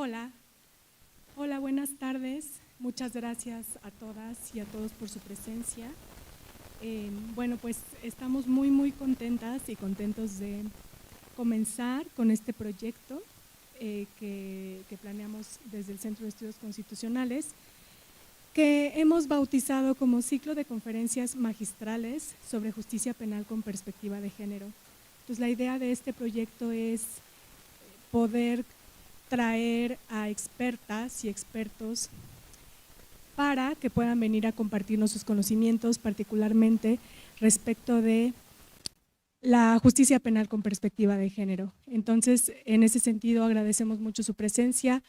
Hola, hola, buenas tardes. Muchas gracias a todas y a todos por su presencia. Bueno, pues estamos muy contentas y contentos de comenzar con este proyecto que planeamos desde el Centro de Estudios Constitucionales, que hemos bautizado como Ciclo de Conferencias Magistrales sobre Justicia Penal con Perspectiva de Género. Entonces, la idea de este proyecto es poder traer a expertas y expertos para que puedan venir a compartirnos sus conocimientos, particularmente respecto de la justicia penal con perspectiva de género. Entonces, en ese sentido, agradecemos mucho su presencia,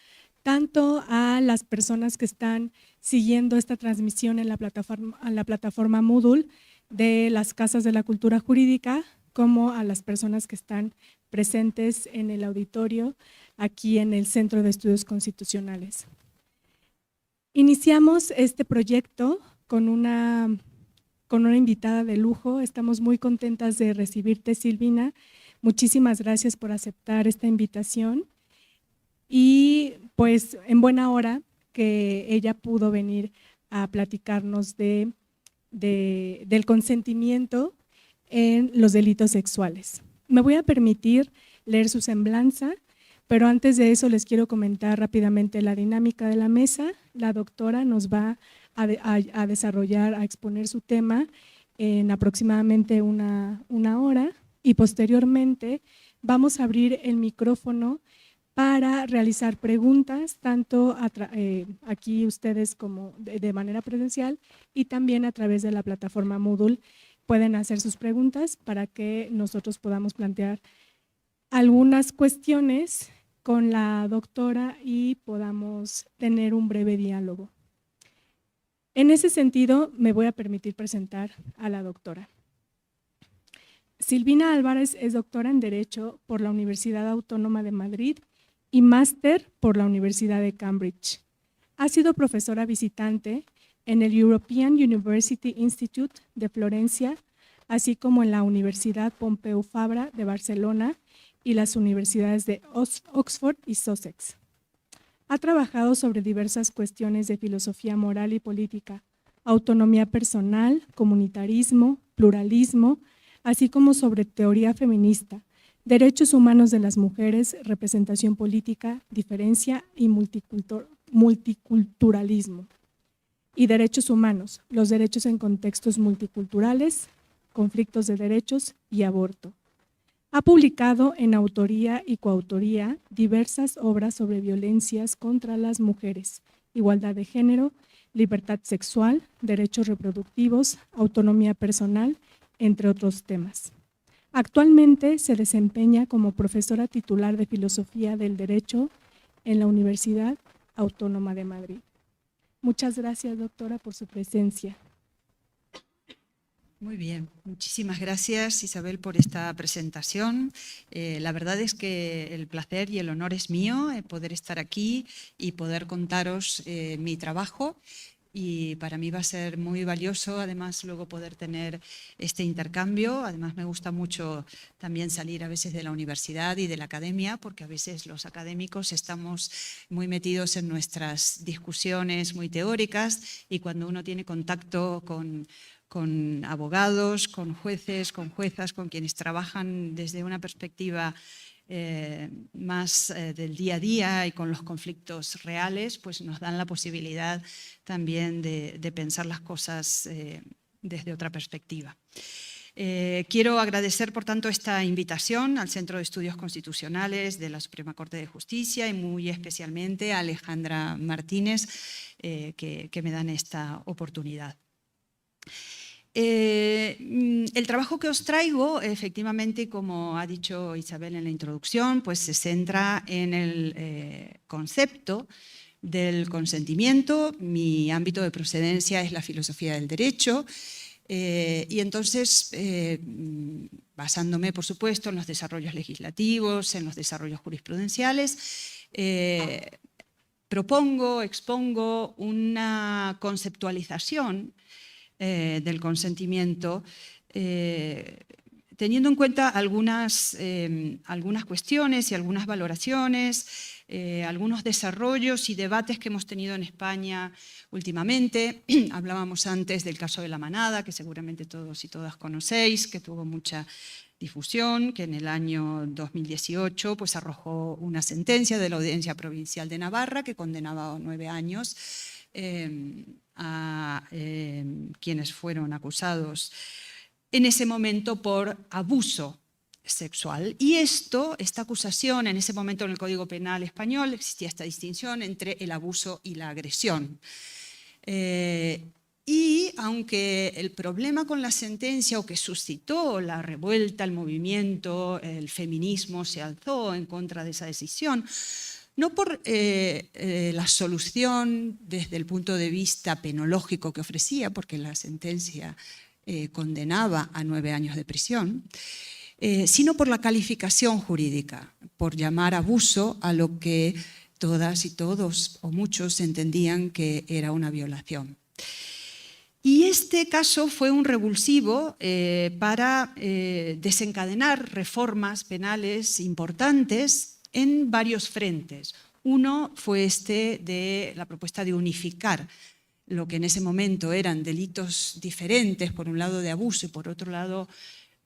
tanto a las personas que están siguiendo esta transmisión en la plataforma Moodle de las Casas de la Cultura Jurídica, como a las personas que están presentes en el auditorio aquí en el Centro de Estudios Constitucionales. Iniciamos este proyecto con una invitada de lujo. Estamos muy contentas de recibirte, Silvina. Muchísimas gracias por aceptar esta invitación. Y pues en buena hora que ella pudo venir a platicarnos del consentimiento en los delitos sexuales. Me voy a permitir leer su semblanza, pero antes de eso les quiero comentar rápidamente la dinámica de la mesa. La doctora nos va a desarrollar, a exponer su tema en aproximadamente una hora, y posteriormente vamos a abrir el micrófono para realizar preguntas, tanto aquí ustedes como de manera presencial, y también a través de la plataforma Moodle pueden hacer sus preguntas para que nosotros podamos plantear algunas cuestiones con la doctora y podamos tener un breve diálogo. En ese sentido, me voy a permitir presentar a la doctora. Silvina Álvarez es doctora en Derecho por la Universidad Autónoma de Madrid y máster por la Universidad de Cambridge. Ha sido profesora visitante en el European University Institute de Florencia, así como en la Universidad Pompeu Fabra de Barcelona y las universidades de Oxford y Sussex. Ha trabajado sobre diversas cuestiones de filosofía moral y política, autonomía personal, comunitarismo, pluralismo, así como sobre teoría feminista, derechos humanos de las mujeres, representación política, diferencia y multiculturalismo. Y derechos humanos, los derechos en contextos multiculturales, conflictos de derechos y aborto. Ha publicado en autoría y coautoría diversas obras sobre violencias contra las mujeres, igualdad de género, libertad sexual, derechos reproductivos, autonomía personal, entre otros temas. Actualmente se desempeña como profesora titular de Filosofía del Derecho en la Universidad Autónoma de Madrid. Muchas gracias, doctora, por su presencia. Muy bien, muchísimas gracias, Isabel, por esta presentación. La verdad es que el placer y el honor es mío poder estar aquí y poder contaros mi trabajo. Y para mí va a ser muy valioso, además, luego poder tener este intercambio. Además, me gusta mucho también salir a veces de la universidad y de la academia, porque a veces los académicos estamos muy metidos en nuestras discusiones muy teóricas, y cuando uno tiene contacto con abogados, con jueces, con juezas, con quienes trabajan desde una perspectiva más del día a día y con los conflictos reales, pues nos dan la posibilidad también de pensar las cosas desde otra perspectiva. Quiero agradecer, por tanto, esta invitación al Centro de Estudios Constitucionales de la Suprema Corte de Justicia y muy especialmente a Alejandra Martínez, que me dan esta oportunidad. El trabajo que os traigo, efectivamente, como ha dicho Isabel en la introducción, pues se centra en el concepto del consentimiento. Mi ámbito de procedencia es la filosofía del derecho, y entonces, basándome, por supuesto, en los desarrollos legislativos, en los desarrollos jurisprudenciales, expongo una conceptualización del consentimiento teniendo en cuenta algunas cuestiones y algunas valoraciones, algunos desarrollos y debates que hemos tenido en España últimamente. Hablábamos antes del caso de La Manada, que seguramente todos y todas conocéis, que tuvo mucha difusión, que en el año 2018 pues, arrojó una sentencia de la Audiencia Provincial de Navarra que condenaba a 9 años a quienes fueron acusados en ese momento por abuso sexual. Y esta acusación, en ese momento en el Código Penal español existía esta distinción entre el abuso y la agresión. Y aunque el problema con la sentencia, o que suscitó la revuelta, el movimiento, el feminismo se alzó en contra de esa decisión, no por la solución desde el punto de vista penológico que ofrecía, porque la sentencia condenaba a 9 años de prisión, sino por la calificación jurídica, por llamar abuso a lo que todas y todos o muchos entendían que era una violación. Y este caso fue un revulsivo para desencadenar reformas penales importantes en varios frentes. Uno fue de la propuesta de unificar lo que en ese momento eran delitos diferentes, por un lado de abuso y por otro lado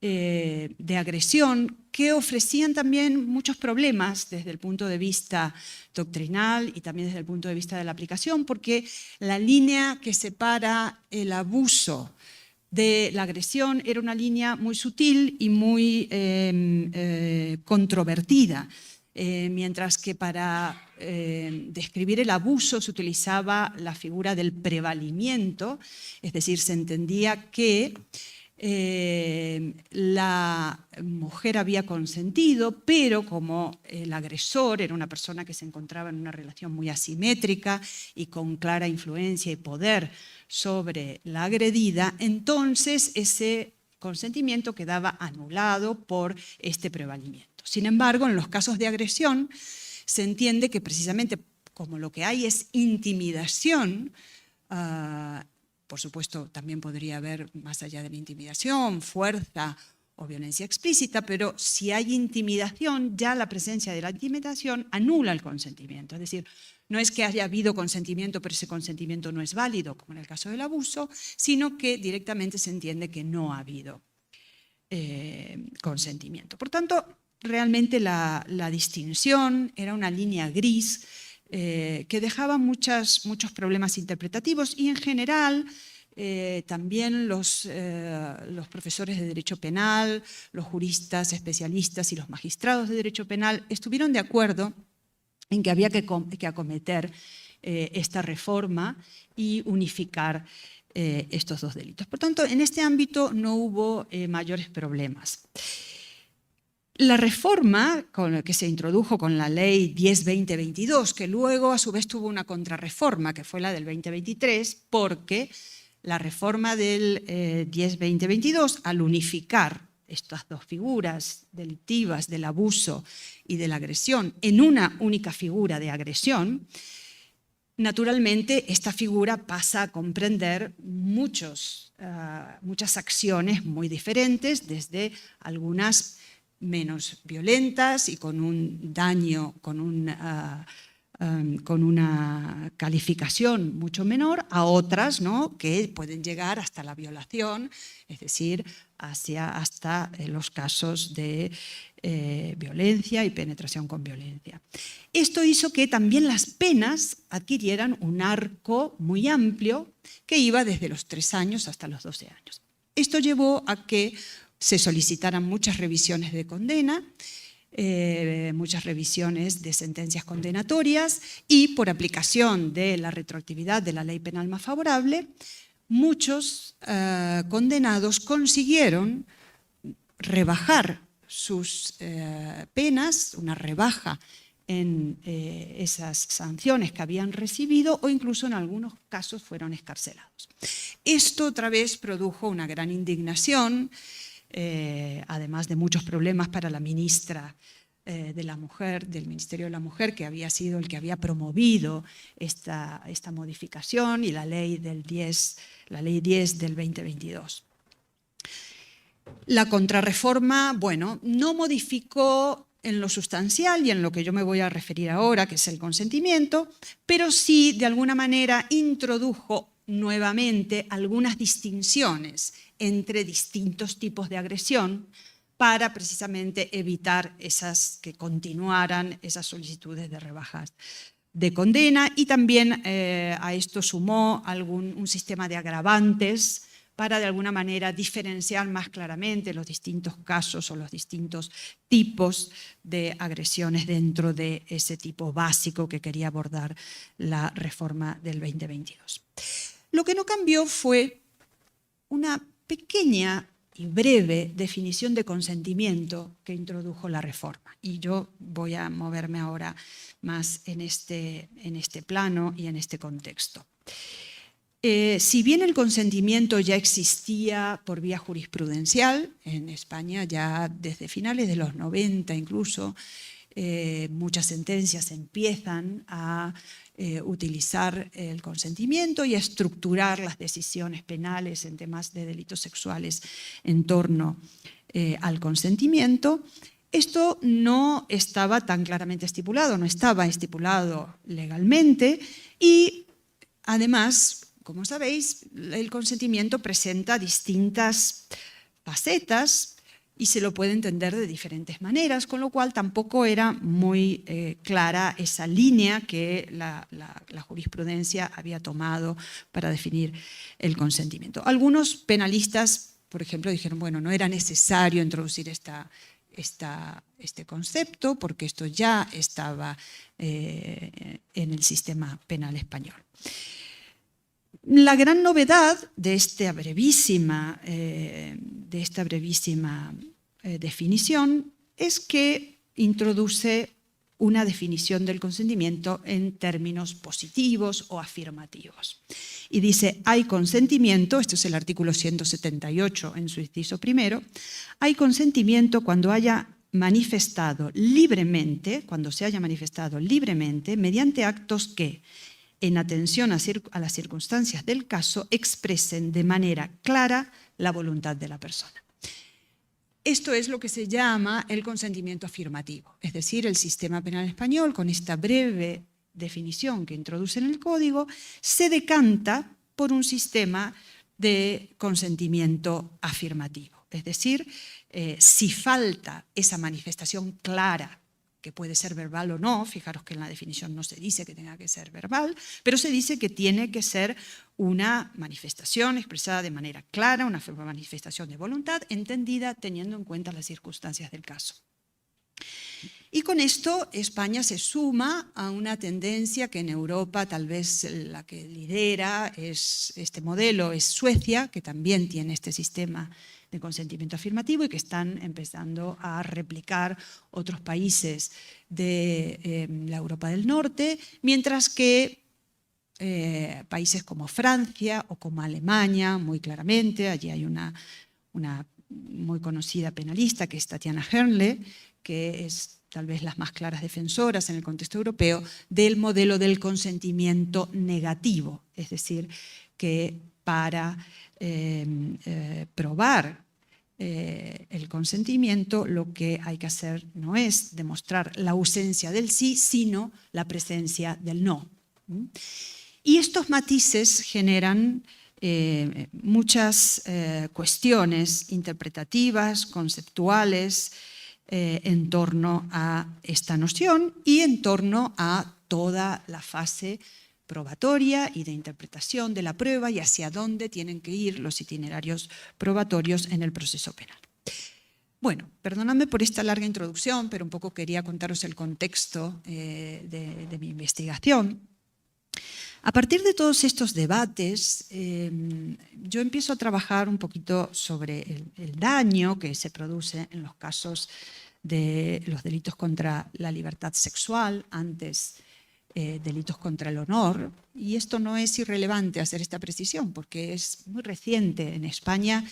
de agresión, que ofrecían también muchos problemas desde el punto de vista doctrinal y también desde el punto de vista de la aplicación, porque la línea que separa el abuso de la agresión era una línea muy sutil y muy controvertida, mientras que para describir el abuso se utilizaba la figura del prevalimiento, es decir, se entendía que la mujer había consentido, pero como el agresor era una persona que se encontraba en una relación muy asimétrica y con clara influencia y poder sobre la agredida, entonces ese consentimiento quedaba anulado por este prevalimiento. Sin embargo, en los casos de agresión se entiende que precisamente como lo que hay es intimidación, por supuesto, también podría haber, más allá de la intimidación, fuerza o violencia explícita, pero si hay intimidación, ya la presencia de la intimidación anula el consentimiento. Es decir, no es que haya habido consentimiento, pero ese consentimiento no es válido, como en el caso del abuso, sino que directamente se entiende que no ha habido consentimiento. Por tanto, realmente la distinción era una línea gris que dejaba muchos problemas interpretativos y en general también los profesores de Derecho Penal, los juristas especialistas y los magistrados de Derecho Penal estuvieron de acuerdo en que había que acometer esta reforma y unificar estos dos delitos. Por tanto, en este ámbito no hubo mayores problemas. La reforma que se introdujo con la Ley 10-2022, que luego a su vez tuvo una contrarreforma, que fue la del 2023, porque la reforma del 10-2022, al unificar estas dos figuras delictivas del abuso y de la agresión en una única figura de agresión, naturalmente esta figura pasa a comprender muchas acciones muy diferentes, desde algunas menos violentas y con un daño, con una calificación mucho menor, a otras, ¿no?, que pueden llegar hasta la violación, es decir, hasta los casos de violencia y penetración con violencia. Esto hizo que también las penas adquirieran un arco muy amplio que iba desde los 3 años hasta los 12 años. Esto llevó a que se solicitaran muchas revisiones de condena, muchas revisiones de sentencias condenatorias y por aplicación de la retroactividad de la ley penal más favorable, muchos condenados consiguieron rebajar sus penas, una rebaja en esas sanciones que habían recibido o incluso en algunos casos fueron excarcelados. Esto otra vez produjo una gran indignación, además de muchos problemas para la ministra de la Mujer, del Ministerio de la Mujer, que había sido el que había promovido esta modificación y la ley 10 del 2022. La contrarreforma, bueno, no modificó en lo sustancial y en lo que yo me voy a referir ahora, que es el consentimiento, pero sí de alguna manera introdujo nuevamente algunas distinciones entre distintos tipos de agresión para precisamente evitar que continuaran esas solicitudes de rebajas de condena, y también a esto sumó un sistema de agravantes para de alguna manera diferenciar más claramente los distintos casos o los distintos tipos de agresiones dentro de ese tipo básico que quería abordar la reforma del 2022. Lo que no cambió fue una pequeña y breve definición de consentimiento que introdujo la reforma. Y yo voy a moverme ahora más en este plano y en este contexto. Si bien el consentimiento ya existía por vía jurisprudencial, en España ya desde finales de los 90 incluso, muchas sentencias empiezan a utilizar el consentimiento y a estructurar las decisiones penales en temas de delitos sexuales en torno al consentimiento. Esto no estaba tan claramente estipulado, no estaba estipulado legalmente y además, como sabéis, el consentimiento presenta distintas facetas y se lo puede entender de diferentes maneras, con lo cual tampoco era muy clara esa línea que la jurisprudencia había tomado para definir el consentimiento. Algunos penalistas, por ejemplo, dijeron, bueno, no era necesario introducir este concepto porque esto ya estaba en el sistema penal español. La gran novedad de esta brevísima definición es que introduce una definición del consentimiento en términos positivos o afirmativos. Y dice, hay consentimiento, esto es el artículo 178 en su inciso primero, hay consentimiento cuando haya manifestado libremente, mediante actos que, en atención a las circunstancias del caso, expresen de manera clara la voluntad de la persona. Esto es lo que se llama el consentimiento afirmativo, es decir, el sistema penal español, con esta breve definición que introduce en el Código, se decanta por un sistema de consentimiento afirmativo. Es decir, si falta esa manifestación clara, que puede ser verbal o no, fijaros que en la definición no se dice que tenga que ser verbal, pero se dice que tiene que ser una manifestación expresada de manera clara, una manifestación de voluntad entendida teniendo en cuenta las circunstancias del caso. Y con esto España se suma a una tendencia que en Europa tal vez la que lidera este modelo es Suecia, que también tiene este sistema de consentimiento afirmativo y que están empezando a replicar otros países de la Europa del Norte, mientras que países como Francia o como Alemania, muy claramente, allí hay una muy conocida penalista que es Tatiana Hernle, que es tal vez las más claras defensoras en el contexto europeo del modelo del consentimiento negativo, es decir, que para probar el consentimiento lo que hay que hacer no es demostrar la ausencia del sí, sino la presencia del no. Y estos matices generan muchas cuestiones interpretativas, conceptuales, en torno a esta noción y en torno a toda la fase probatoria y de interpretación de la prueba y hacia dónde tienen que ir los itinerarios probatorios en el proceso penal. Bueno, perdonadme por esta larga introducción, pero un poco quería contaros el contexto de mi investigación. A partir de todos estos debates, yo empiezo a trabajar un poquito sobre el daño que se produce en los casos de los delitos contra la libertad sexual, antes delitos contra el honor, y esto no es irrelevante hacer esta precisión porque es muy reciente. En España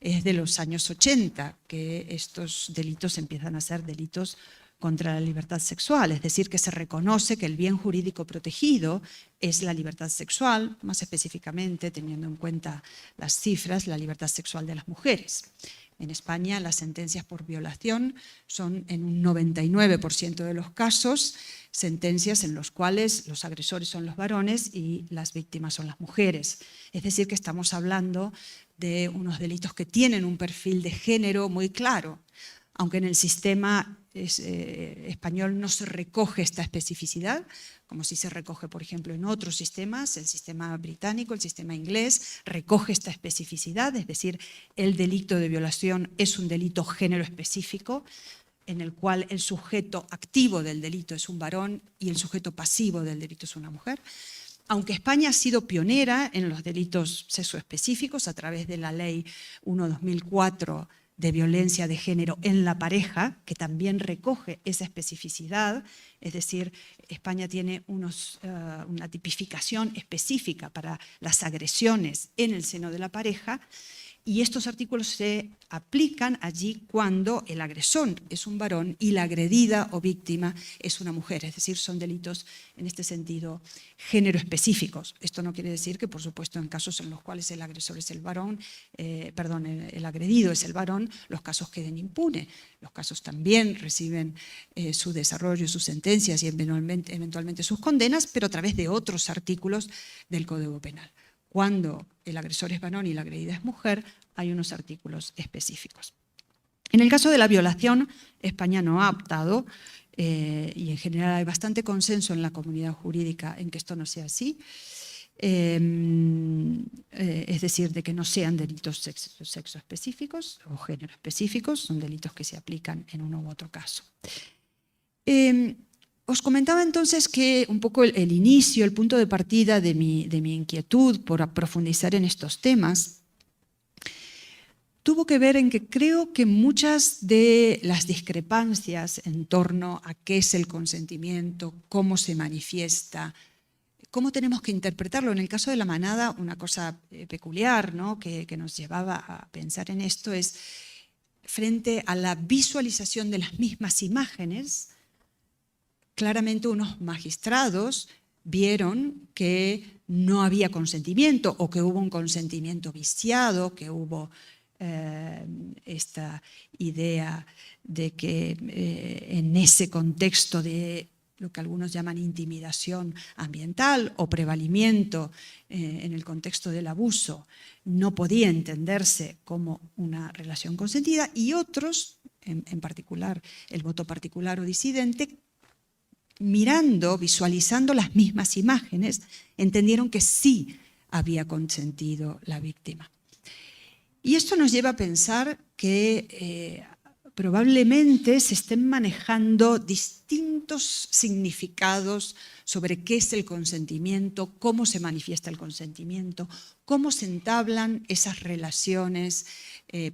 es de los años 80 que estos delitos empiezan a ser delitos contra la libertad sexual, es decir, que se reconoce que el bien jurídico protegido es la libertad sexual, más específicamente, teniendo en cuenta las cifras, la libertad sexual de las mujeres. En España, las sentencias por violación son, en un 99% de los casos, sentencias en las cuales los agresores son los varones y las víctimas son las mujeres. Es decir, que estamos hablando de unos delitos que tienen un perfil de género muy claro, aunque en el sistema español no se recoge esta especificidad, como si se recoge, por ejemplo, en otros sistemas. El sistema británico, el sistema inglés, recoge esta especificidad, es decir, el delito de violación es un delito género específico, en el cual el sujeto activo del delito es un varón y el sujeto pasivo del delito es una mujer. Aunque España ha sido pionera en los delitos sexoespecíficos a través de la Ley 1/2004 de violencia de género en la pareja, que también recoge esa especificidad, es decir, España tiene una tipificación específica para las agresiones en el seno de la pareja, y estos artículos se aplican allí cuando el agresor es un varón y la agredida o víctima es una mujer, es decir, son delitos en este sentido género específicos. Esto no quiere decir que, por supuesto, en casos en los cuales el agresor es el varón, el agredido es el varón, los casos queden impunes. Los casos también reciben su desarrollo, sus sentencias y eventualmente sus condenas, pero a través de otros artículos del Código Penal. Cuando el agresor es varón y la agredida es mujer, hay unos artículos específicos. En el caso de la violación, España no ha optado, y en general hay bastante consenso en la comunidad jurídica en que esto no sea así, es decir, de que no sean delitos sexo específicos o género específicos, son delitos que se aplican en uno u otro caso. Os comentaba entonces que un poco el inicio, el punto de partida de mi inquietud por profundizar en estos temas tuvo que ver en que creo que muchas de las discrepancias en torno a qué es el consentimiento, cómo se manifiesta, cómo tenemos que interpretarlo. En el caso de la manada, una cosa peculiar, ¿no?, que nos llevaba a pensar en esto es, frente a la visualización de las mismas imágenes, claramente unos magistrados vieron que no había consentimiento o que hubo un consentimiento viciado, que hubo esta idea de que en ese contexto de lo que algunos llaman intimidación ambiental o prevalimiento en el contexto del abuso, no podía entenderse como una relación consentida, y otros, en particular el voto particular o disidente, mirando, visualizando las mismas imágenes, entendieron que sí había consentido la víctima. Y esto nos lleva a pensar que probablemente se estén manejando distintos significados sobre qué es el consentimiento, cómo se manifiesta el consentimiento, cómo se entablan esas relaciones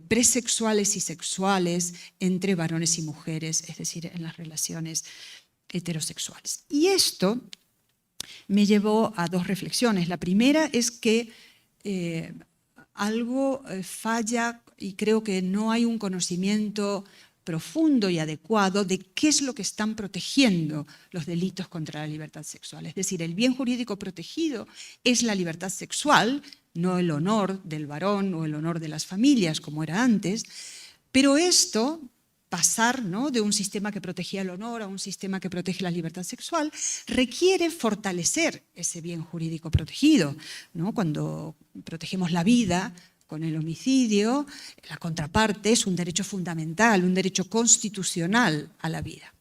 presexuales y sexuales entre varones y mujeres, es decir, en las relaciones heterosexuales. Y esto me llevó a dos reflexiones. La primera es que algo falla y creo que no hay un conocimiento profundo y adecuado de qué es lo que están protegiendo los delitos contra la libertad sexual. Es decir, el bien jurídico protegido es la libertad sexual, no el honor del varón o el honor de las familias como era antes, pero esto, pasar, ¿no?, de un sistema que protegía el honor a un sistema que protege la libertad sexual, requiere fortalecer ese bien jurídico protegido, ¿no? Cuando protegemos la vida con el homicidio, la contraparte es un derecho fundamental, un derecho constitucional a la vida.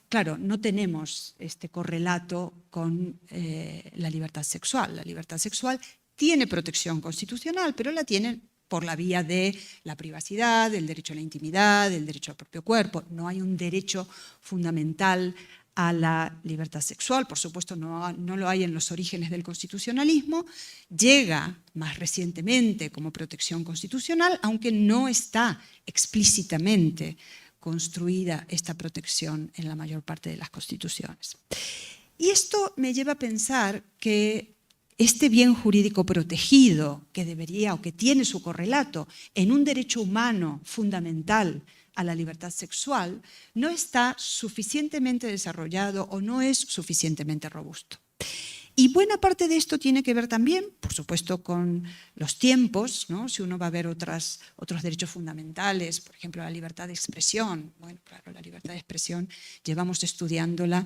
Claro, no tenemos este correlato con la libertad sexual. La libertad sexual tiene protección constitucional, pero la tiene por la vía de la privacidad, del derecho a la intimidad, del derecho al propio cuerpo. No hay un derecho fundamental a la libertad sexual, por supuesto no lo hay en los orígenes del constitucionalismo, llega más recientemente como protección constitucional, aunque no está explícitamente construida esta protección en la mayor parte de las constituciones. Y esto me lleva a pensar que este bien jurídico protegido, que debería o que tiene su correlato en un derecho humano fundamental a la libertad sexual no está suficientemente desarrollado o no es suficientemente robusto. Y buena parte de esto tiene que ver también, por supuesto, con los tiempos, ¿no? Si uno va a ver otros derechos fundamentales, por ejemplo, la libertad de expresión. Bueno, claro, la libertad de expresión llevamos estudiándola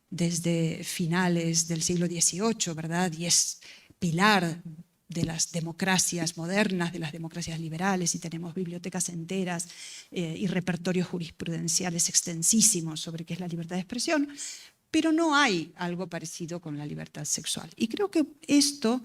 desde finales del siglo XVIII, ¿verdad? Y es pilar de las democracias modernas, de las democracias liberales, y tenemos bibliotecas enteras y repertorios jurisprudenciales extensísimos sobre qué es la libertad de expresión. Pero no hay algo parecido con la libertad sexual. Y creo que esto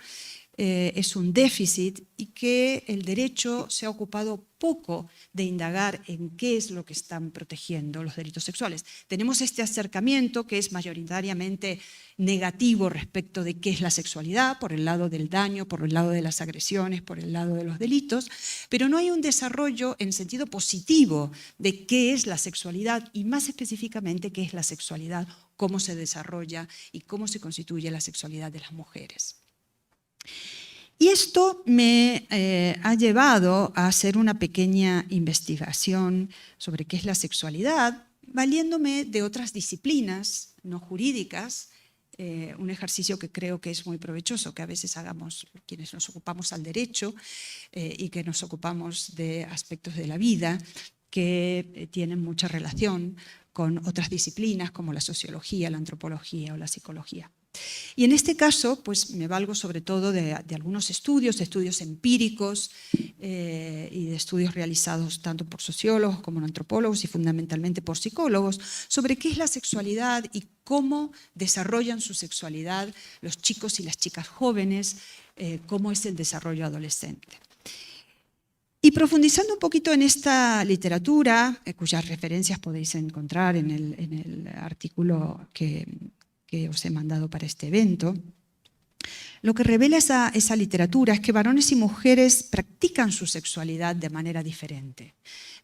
es un déficit y que el derecho se ha ocupado poco de indagar en qué es lo que están protegiendo los delitos sexuales. Tenemos este acercamiento que es mayoritariamente negativo respecto de qué es la sexualidad, por el lado del daño, por el lado de las agresiones, por el lado de los delitos, pero no hay un desarrollo en sentido positivo de qué es la sexualidad y más específicamente qué es la sexualidad, cómo se desarrolla y cómo se constituye la sexualidad de las mujeres. Y esto me ha llevado a hacer una pequeña investigación sobre qué es la sexualidad, valiéndome de otras disciplinas no jurídicas, un ejercicio que creo que es muy provechoso, que a veces hagamos quienes nos ocupamos al derecho y que nos ocupamos de aspectos de la vida que tienen mucha relación con otras disciplinas como la sociología, la antropología o la psicología. Y en este caso, pues me valgo sobre todo de algunos estudios empíricos y de estudios realizados tanto por sociólogos como antropólogos y fundamentalmente por psicólogos sobre qué es la sexualidad y cómo desarrollan su sexualidad los chicos y las chicas jóvenes, cómo es el desarrollo adolescente. Y profundizando un poquito en esta literatura, cuyas referencias podéis encontrar en el artículo que os he mandado para este evento, lo que revela esa literatura es que varones y mujeres practican su sexualidad de manera diferente.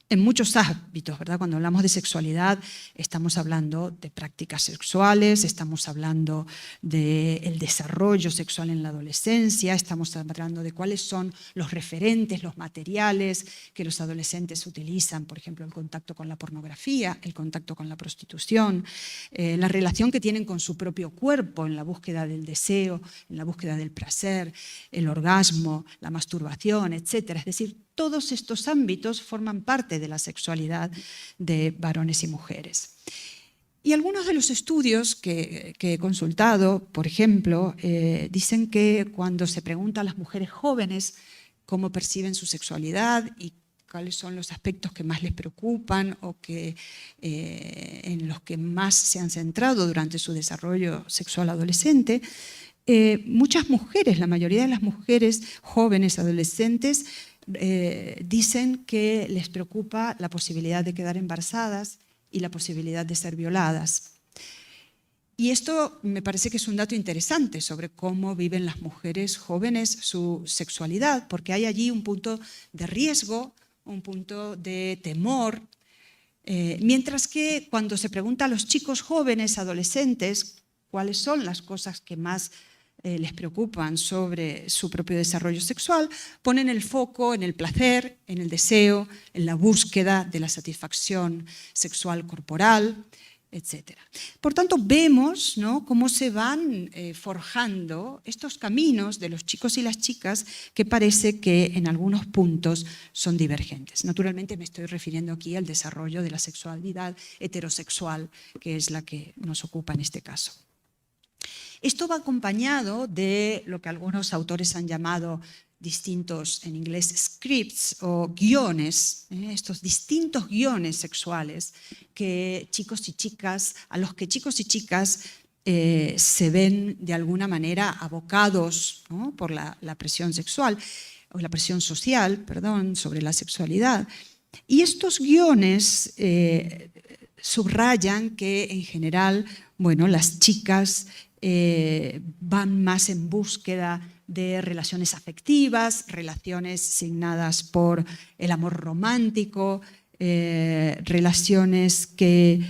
En muchos ámbitos, ¿verdad? Cuando hablamos de sexualidad estamos hablando de prácticas sexuales, estamos hablando del desarrollo sexual en la adolescencia, estamos hablando de cuáles son los referentes, los materiales que los adolescentes utilizan, por ejemplo, el contacto con la pornografía, el contacto con la prostitución, la relación que tienen con su propio cuerpo en la búsqueda del deseo, en la búsqueda del placer, el orgasmo, la masturbación, etc. Es decir, todos estos ámbitos forman parte de la sexualidad de varones y mujeres. Y algunos de los estudios que he consultado, por ejemplo, dicen que cuando se pregunta a las mujeres jóvenes cómo perciben su sexualidad y cuáles son los aspectos que más les preocupan o en los que más se han centrado durante su desarrollo sexual adolescente, muchas mujeres, la mayoría de las mujeres jóvenes adolescentes, dicen que les preocupa la posibilidad de quedar embarazadas y la posibilidad de ser violadas. Y esto me parece que es un dato interesante sobre cómo viven las mujeres jóvenes su sexualidad, porque hay allí un punto de riesgo, un punto de temor, mientras que cuando se pregunta a los chicos jóvenes, adolescentes, cuáles son las cosas que más les preocupan sobre su propio desarrollo sexual, ponen el foco en el placer, en el deseo, en la búsqueda de la satisfacción sexual corporal, etc. Por tanto, vemos, ¿no?, cómo se van forjando estos caminos de los chicos y las chicas que parece que en algunos puntos son divergentes. Naturalmente me estoy refiriendo aquí al desarrollo de la sexualidad heterosexual, que es la que nos ocupa en este caso. Esto va acompañado de lo que algunos autores han llamado distintos, en inglés, scripts o guiones, estos distintos guiones sexuales que chicos y chicas, a los que chicos y chicas se ven de alguna manera abocados, ¿no?, por la presión sexual, o la presión social, perdón, sobre la sexualidad. Y estos guiones subrayan que en general, bueno, las chicas van más en búsqueda de relaciones afectivas, relaciones signadas por el amor romántico, relaciones que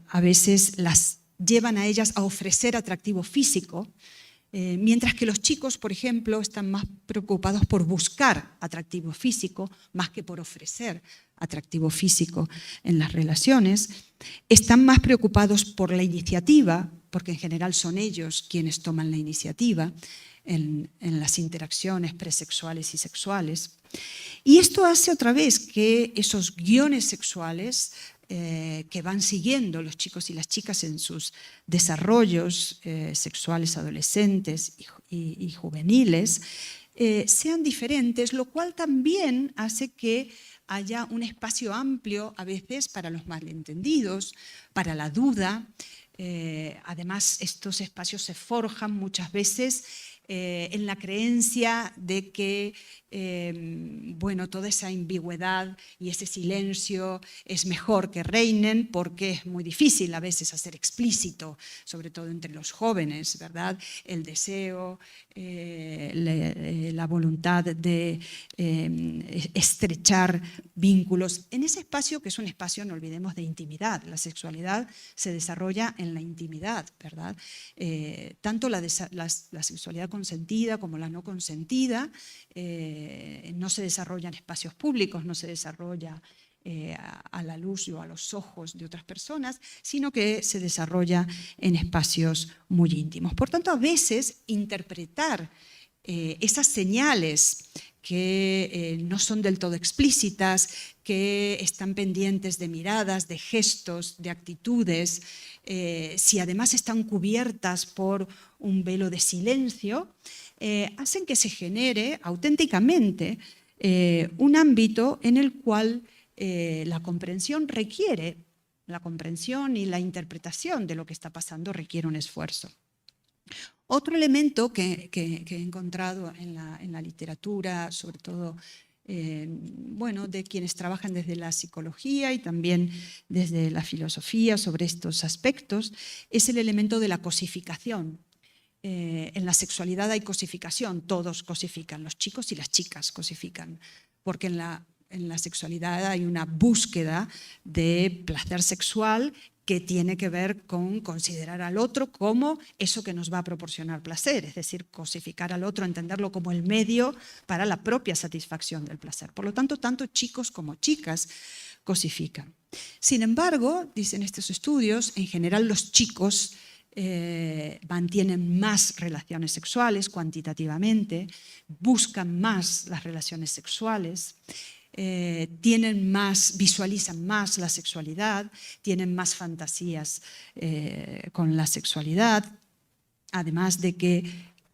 a veces las llevan a ellas a ofrecer atractivo físico, Mientras que los chicos, por ejemplo, están más preocupados por buscar atractivo físico más que por ofrecer atractivo físico en las relaciones. Están más preocupados por la iniciativa, porque en general son ellos quienes toman la iniciativa en las interacciones presexuales y sexuales. Y esto hace otra vez que esos guiones sexuales que van siguiendo los chicos y las chicas en sus desarrollos sexuales adolescentes y juveniles sean diferentes, lo cual también hace que haya un espacio amplio a veces para los malentendidos, para la duda. Además, estos espacios se forjan muchas veces en la creencia de que bueno, toda esa ambigüedad y ese silencio es mejor que reinen, porque es muy difícil a veces hacer explícito, sobre todo entre los jóvenes, ¿verdad? El deseo, la voluntad de estrechar vínculos en ese espacio que es un espacio, no olvidemos, de intimidad. La sexualidad se desarrolla en la intimidad, ¿verdad? Tanto la sexualidad consentida como la no consentida no se desarrolla en espacios públicos, no se desarrolla a la luz o a los ojos de otras personas, sino que se desarrolla en espacios muy íntimos. Por tanto, a veces interpretar esas señales que no son del todo explícitas, que están pendientes de miradas, de gestos, de actitudes, si además están cubiertas por un velo de silencio, hacen que se genere auténticamente un ámbito en el cual la comprensión y la interpretación de lo que está pasando requiere un esfuerzo. Otro elemento que he encontrado en la literatura, sobre todo bueno, de quienes trabajan desde la psicología y también desde la filosofía sobre estos aspectos, es el elemento de la cosificación. En la sexualidad hay cosificación, todos cosifican, los chicos y las chicas cosifican, porque en la sexualidad hay una búsqueda de placer sexual que tiene que ver con considerar al otro como eso que nos va a proporcionar placer, es decir, cosificar al otro, entenderlo como el medio para la propia satisfacción del placer. Por lo tanto, tanto chicos como chicas cosifican. Sin embargo, dicen estos estudios, en general los chicos mantienen más relaciones sexuales cuantitativamente, buscan más las relaciones sexuales, visualizan más la sexualidad, tienen más fantasías con la sexualidad, además de que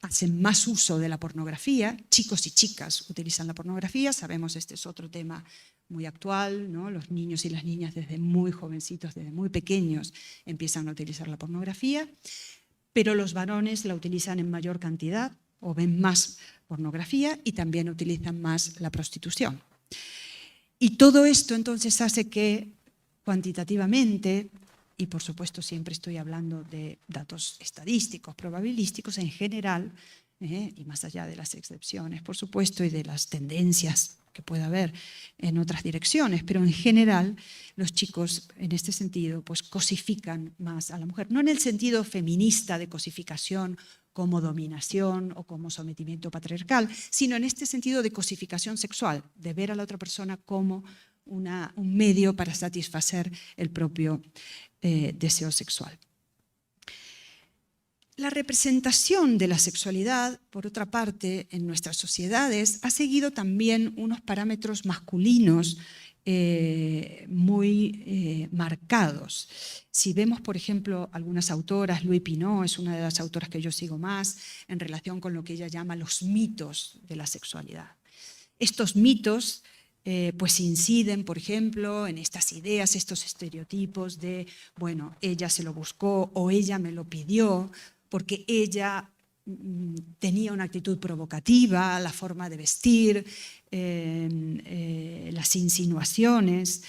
hacen más uso de la pornografía. Chicos y chicas utilizan la pornografía, sabemos este es otro tema muy actual, ¿no? Los niños y las niñas desde muy jovencitos, desde muy pequeños, empiezan a utilizar la pornografía, pero los varones la utilizan en mayor cantidad o ven más pornografía y también utilizan más la prostitución. Y todo esto entonces hace que cuantitativamente, y por supuesto siempre estoy hablando de datos estadísticos, probabilísticos en general, y más allá de las excepciones, por supuesto, y de las tendencias que pueda haber en otras direcciones, pero en general los chicos en este sentido pues cosifican más a la mujer, no en el sentido feminista de cosificación como dominación o como sometimiento patriarcal, sino en este sentido de cosificación sexual, de ver a la otra persona como un medio para satisfacer el propio deseo sexual. La representación de la sexualidad, por otra parte, en nuestras sociedades, ha seguido también unos parámetros masculinos muy marcados. Si vemos, por ejemplo, algunas autoras, Louise Pinot es una de las autoras que yo sigo más, en relación con lo que ella llama los mitos de la sexualidad. Estos mitos pues inciden, por ejemplo, en estas ideas, estos estereotipos de, bueno, ella se lo buscó o ella me lo pidió, porque ella tenía una actitud provocativa, la forma de vestir, las insinuaciones,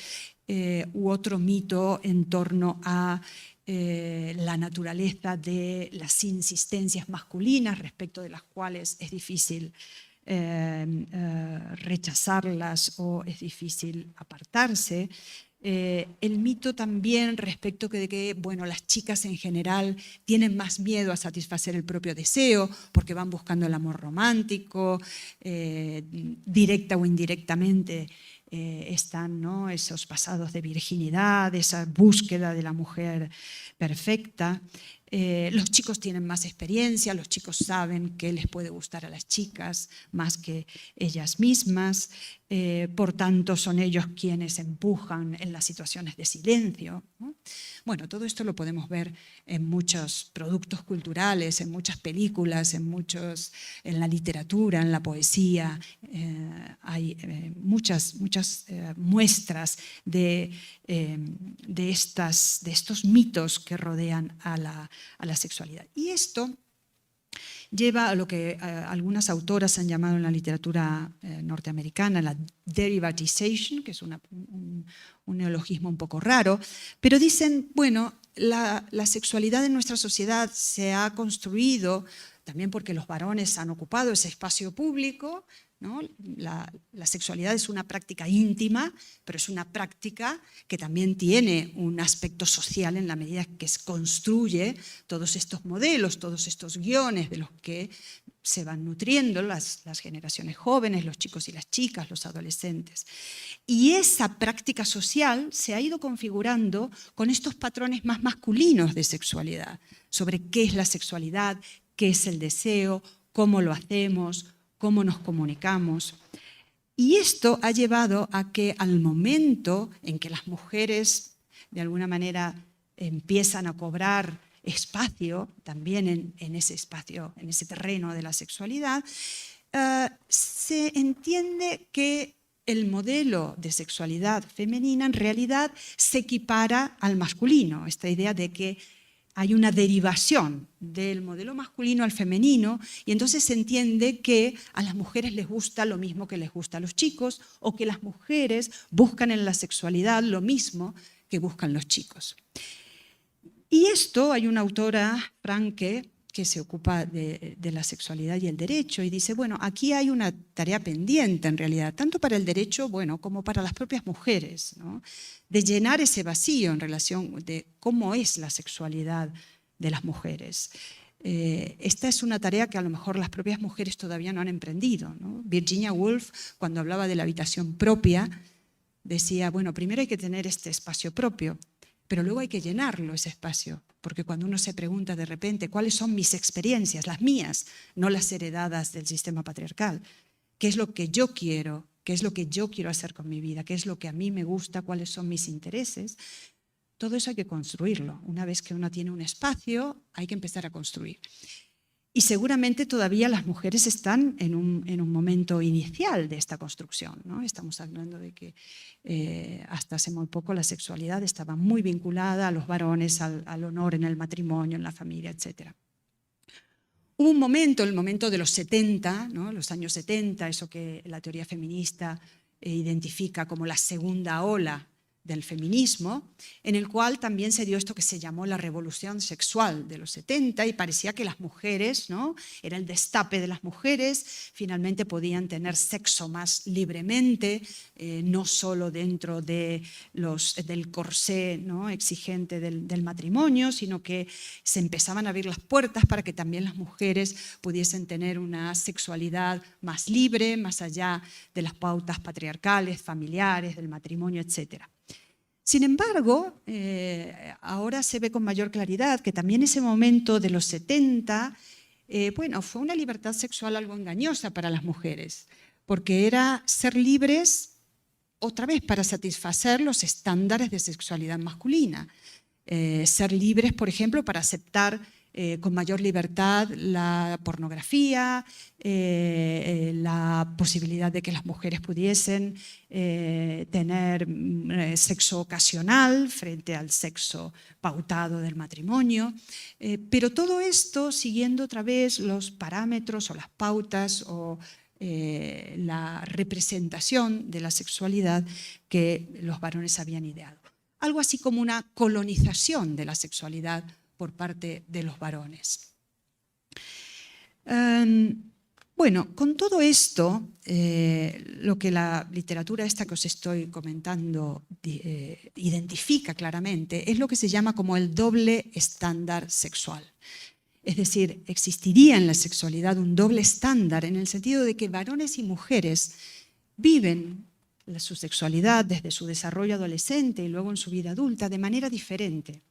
u otro mito en torno a la naturaleza de las insistencias masculinas respecto de las cuales es difícil rechazarlas o es difícil apartarse. el mito también respecto de que, bueno, las chicas en general tienen más miedo a satisfacer el propio deseo porque van buscando el amor romántico, directa o indirectamente están, ¿no?, esos pasados de virginidad, esa búsqueda de la mujer perfecta. Los chicos tienen más experiencia, los chicos saben qué les puede gustar a las chicas más que ellas mismas, por tanto son ellos quienes empujan en las situaciones de silencio, ¿no? Bueno, todo esto lo podemos ver en muchos productos culturales, en muchas películas, en la literatura, en la poesía. Hay muchas muestras de estos mitos que rodean a la sexualidad. Y esto lleva a lo que algunas autoras han llamado en la literatura norteamericana la derivatization, que es un neologismo un poco raro, pero dicen, bueno, la sexualidad en nuestra sociedad se ha construido también porque los varones han ocupado ese espacio público, ¿no? La sexualidad es una práctica íntima, pero es una práctica que también tiene un aspecto social en la medida que se construye todos estos modelos, todos estos guiones de los que se van nutriendo las generaciones jóvenes, los chicos y las chicas, los adolescentes. Y esa práctica social se ha ido configurando con estos patrones más masculinos de sexualidad, sobre qué es la sexualidad, qué es el deseo, cómo lo hacemos, cómo nos comunicamos. Y esto ha llevado a que al momento en que las mujeres de alguna manera empiezan a cobrar espacio también en ese espacio, en ese terreno de la sexualidad, se entiende que el modelo de sexualidad femenina en realidad se equipara al masculino, esta idea de que hay una derivación del modelo masculino al femenino y entonces se entiende que a las mujeres les gusta lo mismo que les gusta a los chicos o que las mujeres buscan en la sexualidad lo mismo que buscan los chicos. Y esto, hay una autora, Franke, que se ocupa de la sexualidad y el derecho y dice, bueno, aquí hay una tarea pendiente en realidad, tanto para el derecho, bueno, como para las propias mujeres, ¿no?, de llenar ese vacío en relación de cómo es la sexualidad de las mujeres. Esta es una tarea que a lo mejor las propias mujeres todavía no han emprendido, ¿no? Virginia Woolf, cuando hablaba de la habitación propia, decía, bueno, primero hay que tener este espacio propio, pero luego hay que llenarlo, ese espacio, porque cuando uno se pregunta de repente cuáles son mis experiencias, las mías, no las heredadas del sistema patriarcal, qué es lo que yo quiero, qué es lo que yo quiero hacer con mi vida, qué es lo que a mí me gusta, cuáles son mis intereses, todo eso hay que construirlo. Una vez que uno tiene un espacio, hay que empezar a construir. Y seguramente todavía las mujeres están en un momento inicial de esta construcción, ¿no? Estamos hablando de que hasta hace muy poco la sexualidad estaba muy vinculada a los varones, al honor en el matrimonio, en la familia, etc. Hubo un momento, el momento de los 70, ¿no?, los años 70, eso que la teoría feminista identifica como la segunda ola del feminismo, en el cual también se dio esto que se llamó la revolución sexual de los 70 y parecía que las mujeres, ¿no?, era el destape de las mujeres, finalmente podían tener sexo más libremente, no solo dentro del corsé, ¿no?, exigente del matrimonio, sino que se empezaban a abrir las puertas para que también las mujeres pudiesen tener una sexualidad más libre, más allá de las pautas patriarcales, familiares, del matrimonio, etc. Sin embargo, ahora se ve con mayor claridad que también ese momento de los 70, bueno, fue una libertad sexual algo engañosa para las mujeres, porque era ser libres otra vez para satisfacer los estándares de sexualidad masculina. Ser libres, por ejemplo, para aceptar con mayor libertad la pornografía, la posibilidad de que las mujeres pudiesen tener sexo ocasional frente al sexo pautado del matrimonio, pero todo esto siguiendo otra vez los parámetros o las pautas o la representación de la sexualidad que los varones habían ideado. Algo así como una colonización de la sexualidad por parte de los varones. Bueno, con todo esto, lo que la literatura esta que os estoy comentando identifica claramente es lo que se llama como el doble estándar sexual. Es decir, existiría en la sexualidad un doble estándar en el sentido de que varones y mujeres viven su sexualidad desde su desarrollo adolescente y luego en su vida adulta de manera diferente.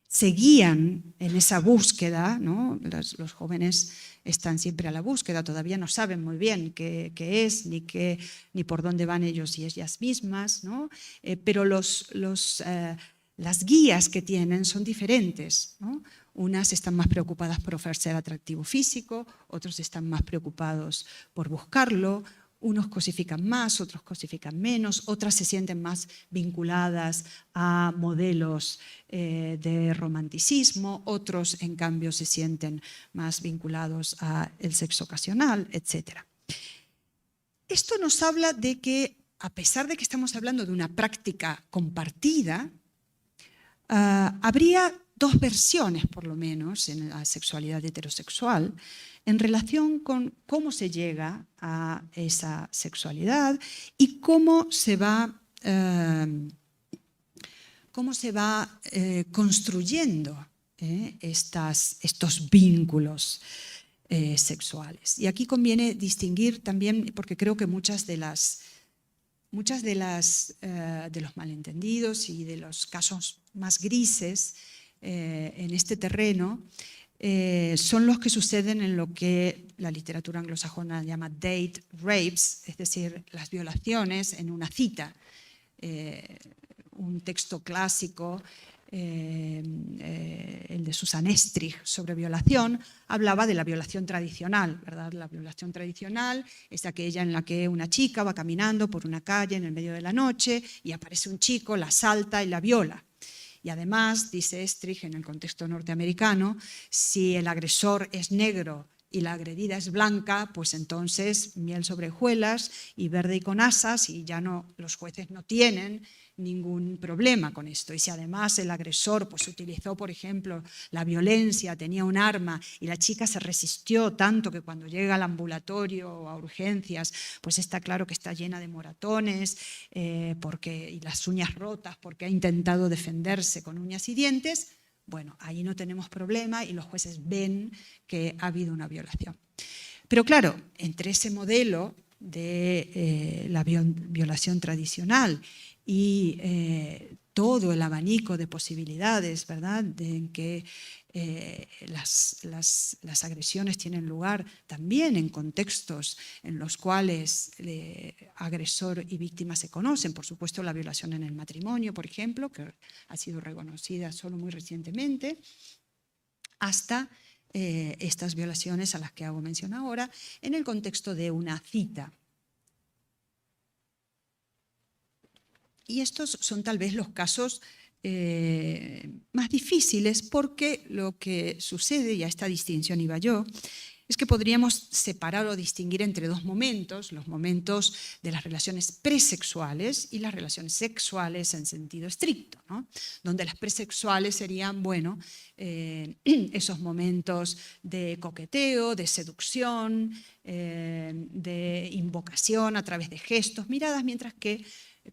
Se guían en esa búsqueda, ¿no? Los jóvenes están siempre a la búsqueda, todavía no saben muy bien qué es ni por dónde van ellos y ellas mismas, ¿no? Pero las guías que tienen son diferentes, ¿no? Unas están más preocupadas por ofrecer atractivo físico, otros están más preocupados por buscarlo, unos cosifican más, otros cosifican menos, otras se sienten más vinculadas a modelos de romanticismo, otros en cambio se sienten más vinculados al sexo ocasional, etc. Esto nos habla de que, a pesar de que estamos hablando de una práctica compartida, habría dos versiones, por lo menos, en la sexualidad heterosexual en relación con cómo se llega a esa sexualidad y cómo se va construyendo estos vínculos sexuales. Y aquí conviene distinguir también, porque creo que muchos de los malentendidos y de los casos más grises en este terreno son los que suceden en lo que la literatura anglosajona llama date rapes, es decir, las violaciones en una cita. Un texto clásico, el de Susan Estrich sobre violación, hablaba de la violación tradicional, ¿verdad? La violación tradicional es aquella en la que una chica va caminando por una calle en el medio de la noche y aparece un chico, la asalta y la viola. Y además, dice Estrich, en el contexto norteamericano, si el agresor es negro y la agredida es blanca, pues entonces miel sobre hojuelas y verde y con asas, y ya no, los jueces no tienen ningún problema con esto. Y si además el agresor pues utilizó, por ejemplo, la violencia, tenía un arma y la chica se resistió tanto que cuando llega al ambulatorio o a urgencias, pues está claro que está llena de moratones y las uñas rotas porque ha intentado defenderse con uñas y dientes, bueno, ahí no tenemos problema y los jueces ven que ha habido una violación. Pero claro, entre ese modelo de la violación tradicional y todo el abanico de posibilidades, ¿verdad?, en que las agresiones tienen lugar también en contextos en los cuales agresor y víctima se conocen. Por supuesto, la violación en el matrimonio, por ejemplo, que ha sido reconocida solo muy recientemente, hasta estas violaciones a las que hago mención ahora en el contexto de una cita. Y estos son tal vez los casos más difíciles porque lo que sucede, y a esta distinción iba yo, es que podríamos separar o distinguir entre dos momentos, los momentos de las relaciones presexuales y las relaciones sexuales en sentido estricto, ¿no? Donde las presexuales serían, bueno, esos momentos de coqueteo, de seducción, de invocación a través de gestos, miradas, mientras que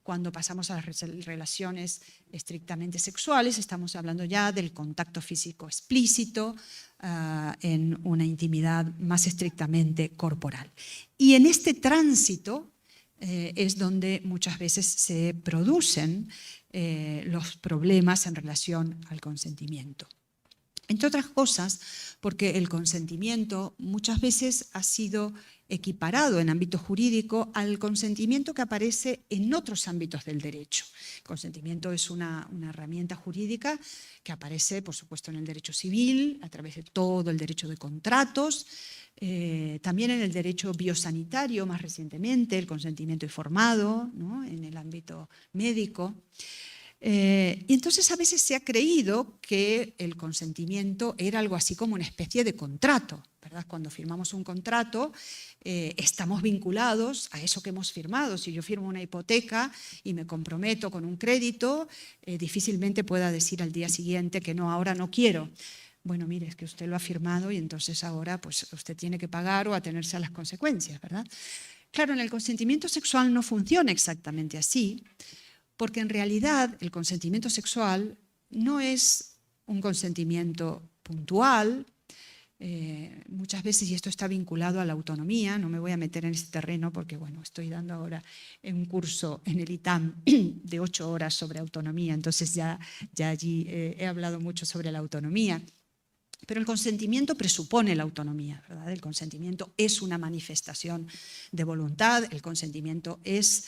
cuando pasamos a las relaciones estrictamente sexuales, estamos hablando ya del contacto físico explícito en una intimidad más estrictamente corporal. Y en este tránsito es donde muchas veces se producen los problemas en relación al consentimiento. Entre otras cosas, porque el consentimiento muchas veces ha sido equiparado en ámbito jurídico al consentimiento que aparece en otros ámbitos del derecho. El consentimiento es una herramienta jurídica que aparece, por supuesto, en el derecho civil, a través de todo el derecho de contratos, también en el derecho biosanitario, más recientemente, el consentimiento informado, ¿no?, en el ámbito médico. Y entonces a veces se ha creído que el consentimiento era algo así como una especie de contrato, ¿verdad? Cuando firmamos un contrato estamos vinculados a eso que hemos firmado. Si yo firmo una hipoteca y me comprometo con un crédito, difícilmente pueda decir al día siguiente que no, ahora no quiero. bueno, mire, es que usted lo ha firmado y entonces ahora pues usted tiene que pagar o atenerse a las consecuencias, ¿verdad? Claro, en el consentimiento sexual no funciona exactamente así, porque en realidad el consentimiento sexual no es un consentimiento puntual. Muchas veces, y esto está vinculado a la autonomía, no me voy a meter en este terreno porque bueno, estoy dando ahora un curso en el ITAM de 8 horas sobre autonomía, entonces ya allí he hablado mucho sobre la autonomía. Pero el consentimiento presupone la autonomía, ¿verdad? El consentimiento es una manifestación de voluntad, el consentimiento es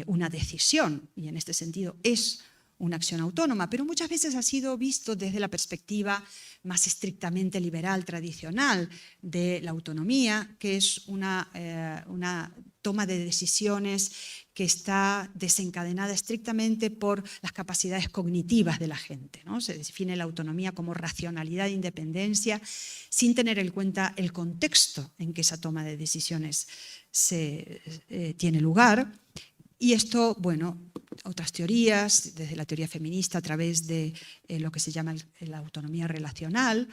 una decisión y en este sentido es una acción autónoma, pero muchas veces ha sido visto desde la perspectiva más estrictamente liberal, tradicional de la autonomía, que es una toma de decisiones que está desencadenada estrictamente por las capacidades cognitivas de la gente, ¿no? Se define la autonomía como racionalidad e independencia sin tener en cuenta el contexto en que esa toma de decisiones tiene lugar. Y esto, bueno, otras teorías, desde la teoría feminista a través de lo que se llama la autonomía relacional,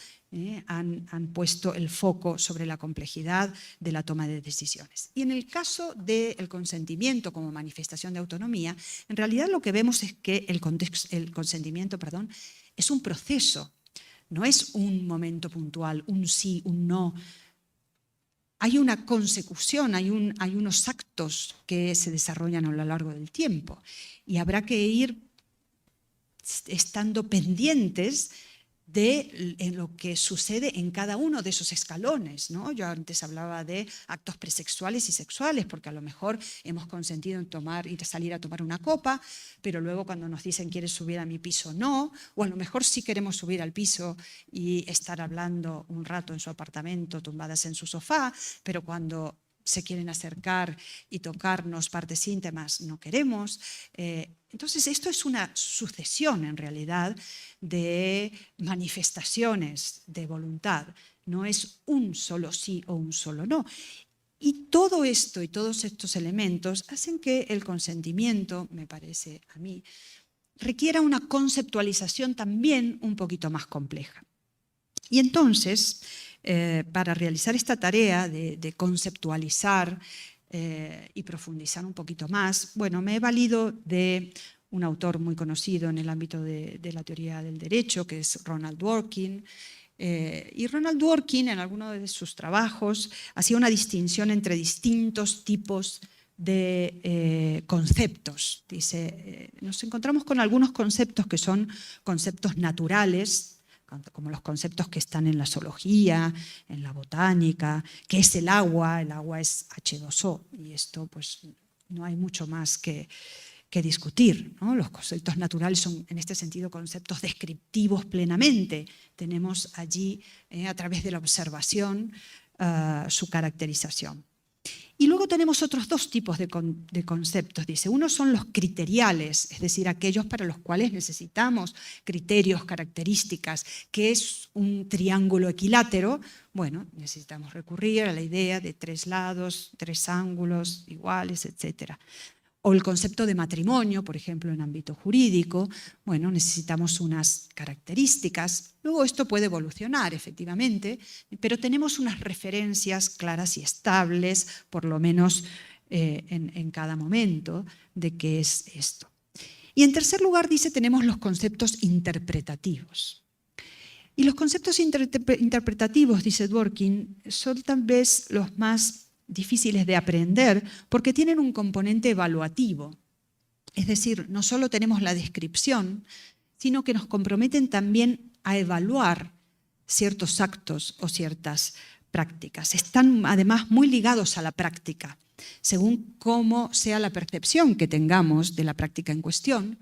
han puesto el foco sobre la complejidad de la toma de decisiones. Y en el caso del consentimiento como manifestación de autonomía, en realidad lo que vemos es que el consentimiento, es un proceso, no es un momento puntual, un sí, un no. Hay una consecución, hay unos actos que se desarrollan a lo largo del tiempo y habrá que ir estando pendientes de lo que sucede en cada uno de esos escalones, ¿no? Yo antes hablaba de actos presexuales y sexuales, porque a lo mejor hemos consentido en salir a tomar una copa, pero luego cuando nos dicen ¿quieres subir a mi piso? No, o a lo mejor sí queremos subir al piso y estar hablando un rato en su apartamento, tumbadas en su sofá, pero cuando se quieren acercar y tocarnos partes íntimas, no queremos. Entonces, esto es una sucesión, en realidad, de manifestaciones de voluntad. No es un solo sí o un solo no. Y todo esto y todos estos elementos hacen que el consentimiento, me parece a mí, requiera una conceptualización también un poquito más compleja. Y entonces, para realizar esta tarea de conceptualizar y profundizar un poquito más, bueno, me he valido de un autor muy conocido en el ámbito de la teoría del derecho, que es Ronald Dworkin. Y Ronald Dworkin, en alguno de sus trabajos, hacía una distinción entre distintos tipos de conceptos. Dice, nos encontramos con algunos conceptos que son conceptos naturales, como los conceptos que están en la zoología, en la botánica, que es el agua es H2O, y esto pues no hay mucho más que discutir, ¿no? Los conceptos naturales son en este sentido conceptos descriptivos plenamente. Tenemos allí a través de la observación su caracterización. Y luego tenemos otros dos tipos de conceptos, dice. Uno son los criteriales, es decir, aquellos para los cuales necesitamos criterios, características, que es un triángulo equilátero. Bueno, necesitamos recurrir a la idea de 3 lados, 3 ángulos iguales, etc. O el concepto de matrimonio, por ejemplo, en ámbito jurídico, bueno, necesitamos unas características. Luego esto puede evolucionar, efectivamente, pero tenemos unas referencias claras y estables, por lo menos en cada momento, de qué es esto. Y en tercer lugar, dice, tenemos los conceptos interpretativos. Y los conceptos interpretativos, dice Dworkin, son tal vez los más difíciles de aprender porque tienen un componente evaluativo. Es decir, no solo tenemos la descripción, sino que nos comprometen también a evaluar ciertos actos o ciertas prácticas. Están además muy ligados a la práctica. Según cómo sea la percepción que tengamos de la práctica en cuestión,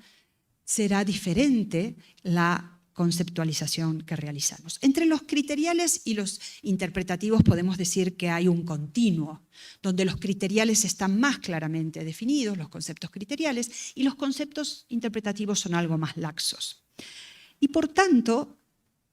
será diferente la conceptualización que realizamos. Entre los criteriales y los interpretativos podemos decir que hay un continuo, donde los criteriales están más claramente definidos, los conceptos criteriales, y los conceptos interpretativos son algo más laxos. Y por tanto,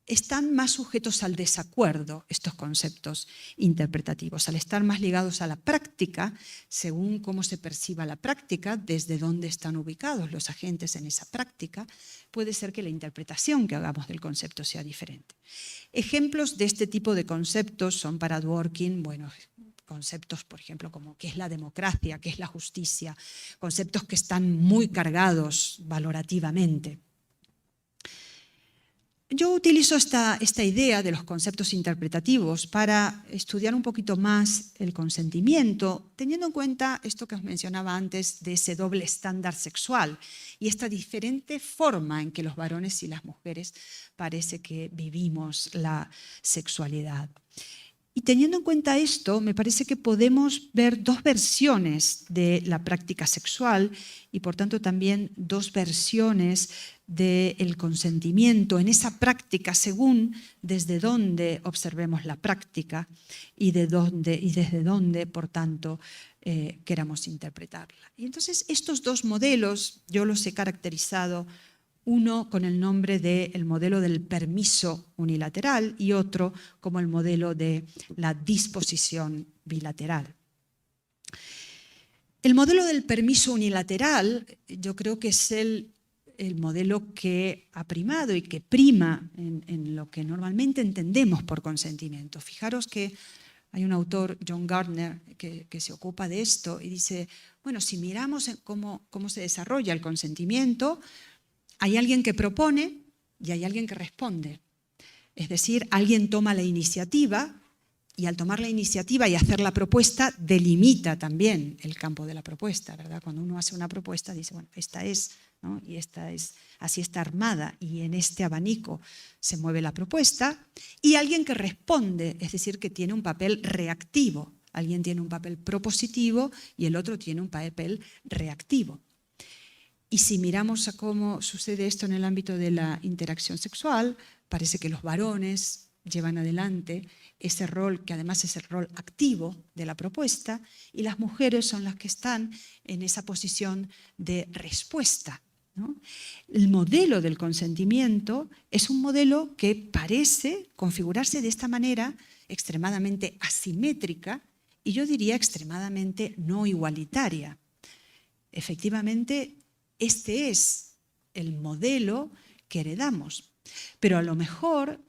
están más sujetos al desacuerdo estos conceptos interpretativos, al estar más ligados a la práctica, según cómo se perciba la práctica, desde dónde están ubicados los agentes en esa práctica, puede ser que la interpretación que hagamos del concepto sea diferente. Ejemplos de este tipo de conceptos son para Dworkin, bueno, conceptos, por ejemplo, como qué es la democracia, qué es la justicia, conceptos que están muy cargados valorativamente. Yo utilizo esta idea de los conceptos interpretativos para estudiar un poquito más el consentimiento, teniendo en cuenta esto que os mencionaba antes de ese doble estándar sexual y esta diferente forma en que los varones y las mujeres parece que vivimos la sexualidad. Y teniendo en cuenta esto, me parece que podemos ver dos versiones de la práctica sexual y por tanto también dos versiones del consentimiento en esa práctica según desde dónde observemos la práctica y desde dónde, por tanto, queramos interpretarla. Y entonces estos dos modelos yo los he caracterizado, uno con el nombre del modelo del permiso unilateral y otro como el modelo de la disposición bilateral. El modelo del permiso unilateral yo creo que es el modelo que ha primado y que prima en lo que normalmente entendemos por consentimiento. Fijaros que hay un autor, John Gardner, que se ocupa de esto y dice, bueno, si miramos cómo se desarrolla el consentimiento, hay alguien que propone y hay alguien que responde. Es decir, alguien toma la iniciativa y al tomar la iniciativa y hacer la propuesta delimita también el campo de la propuesta, ¿verdad? Cuando uno hace una propuesta dice, bueno, esta es, ¿no? Y esta es, así está armada y en este abanico se mueve la propuesta. Y alguien que responde, es decir, que tiene un papel reactivo. Alguien tiene un papel propositivo y el otro tiene un papel reactivo. Y si miramos a cómo sucede esto en el ámbito de la interacción sexual, parece que los varones llevan adelante ese rol, que además es el rol activo de la propuesta, y las mujeres son las que están en esa posición de respuesta, ¿no? El modelo del consentimiento es un modelo que parece configurarse de esta manera extremadamente asimétrica y yo diría extremadamente no igualitaria. Efectivamente, este es el modelo que heredamos, pero a lo mejor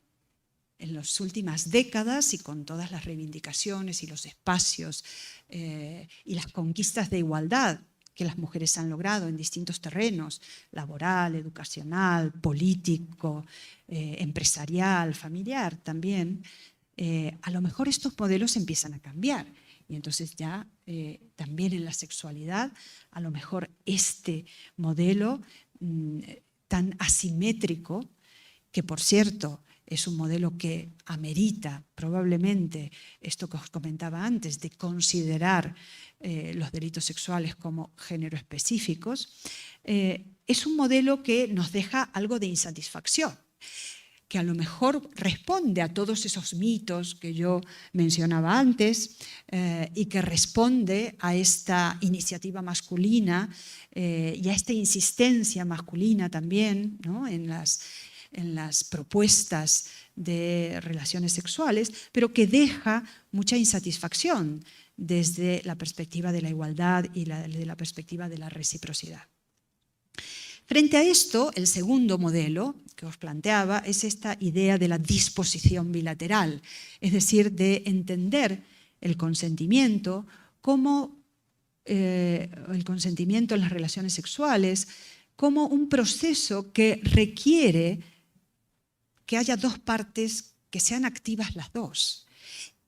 en las últimas décadas y con todas las reivindicaciones y los espacios y las conquistas de igualdad que las mujeres han logrado en distintos terrenos, laboral, educacional, político, empresarial, familiar también, a lo mejor estos modelos empiezan a cambiar. Y entonces ya también en la sexualidad, a lo mejor este modelo tan asimétrico, que por cierto es un modelo que amerita probablemente esto que os comentaba antes, de considerar los delitos sexuales como género específicos, es un modelo que nos deja algo de insatisfacción, que a lo mejor responde a todos esos mitos que yo mencionaba antes y que responde a esta iniciativa masculina y a esta insistencia masculina también, ¿no? en las propuestas de relaciones sexuales, pero que deja mucha insatisfacción desde la perspectiva de la igualdad y de la perspectiva de la reciprocidad. Frente a esto, el segundo modelo que os planteaba es esta idea de la disposición bilateral, es decir, de entender el consentimiento como el consentimiento en las relaciones sexuales como un proceso que requiere que haya dos partes que sean activas las dos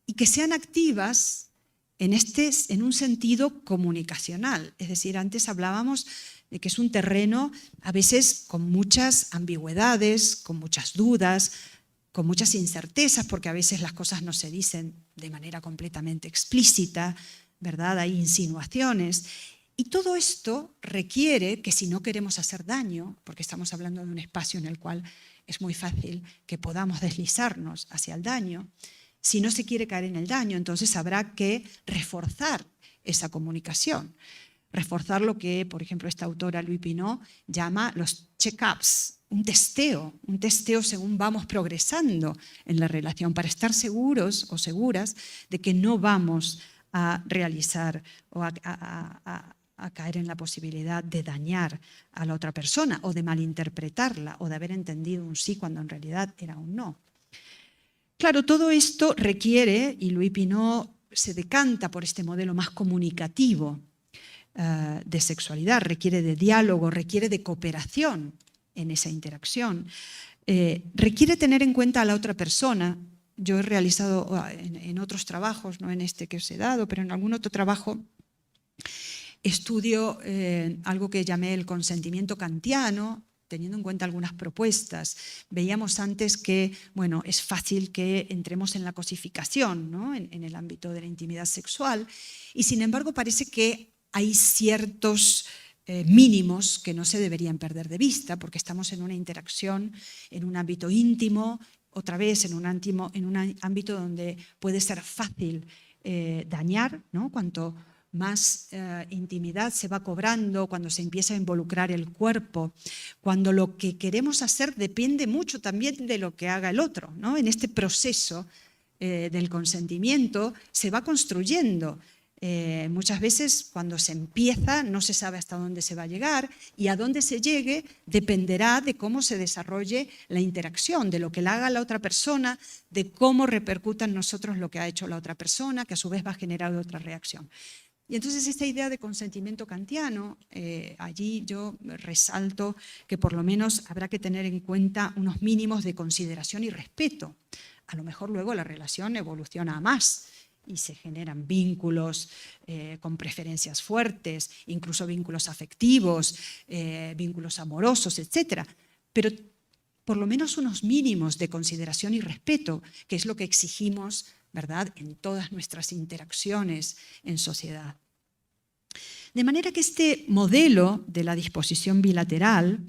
y que sean activas en un sentido comunicacional. Es decir, antes hablábamos de que es un terreno a veces con muchas ambigüedades, con muchas dudas, con muchas incertezas, porque a veces las cosas no se dicen de manera completamente explícita, ¿verdad? Hay insinuaciones. Y todo esto requiere que si no queremos hacer daño, porque estamos hablando de un espacio en el cual es muy fácil que podamos deslizarnos hacia el daño, si no se quiere caer en el daño, entonces habrá que reforzar esa comunicación. Reforzar lo que, por ejemplo, esta autora Louis Pinot llama los check-ups, un testeo según vamos progresando en la relación, para estar seguros o seguras de que no vamos a realizar o a caer en la posibilidad de dañar a la otra persona o de malinterpretarla o de haber entendido un sí cuando en realidad era un no. Claro, todo esto requiere, y Louis Pinot se decanta por este modelo más comunicativo de sexualidad, requiere de diálogo, requiere de cooperación en esa interacción, requiere tener en cuenta a la otra persona. Yo he realizado en otros trabajos, no en este que os he dado, pero en algún otro trabajo, estudio algo que llamé el consentimiento kantiano, teniendo en cuenta algunas propuestas. Veíamos antes que, bueno, es fácil que entremos en la cosificación, ¿no? en el ámbito de la intimidad sexual, y sin embargo parece que hay ciertos mínimos que no se deberían perder de vista, porque estamos en una interacción, en un ámbito íntimo, otra vez en un ámbito donde puede ser fácil dañar, ¿no? Cuanto más intimidad se va cobrando, cuando se empieza a involucrar el cuerpo, cuando lo que queremos hacer depende mucho también de lo que haga el otro, ¿no? En este proceso del consentimiento se va construyendo. Muchas veces cuando se empieza no se sabe hasta dónde se va a llegar, y a dónde se llegue dependerá de cómo se desarrolle la interacción, de lo que le haga la otra persona, de cómo repercuta en nosotros lo que ha hecho la otra persona, que a su vez va a generar otra reacción. Y entonces esta idea de consentimiento kantiano, allí yo resalto que por lo menos habrá que tener en cuenta unos mínimos de consideración y respeto. A lo mejor luego la relación evoluciona a más y se generan vínculos con preferencias fuertes, incluso vínculos afectivos, vínculos amorosos, etc. Pero por lo menos unos mínimos de consideración y respeto, que es lo que exigimos, ¿verdad?, en todas nuestras interacciones en sociedad. De manera que este modelo de la disposición bilateral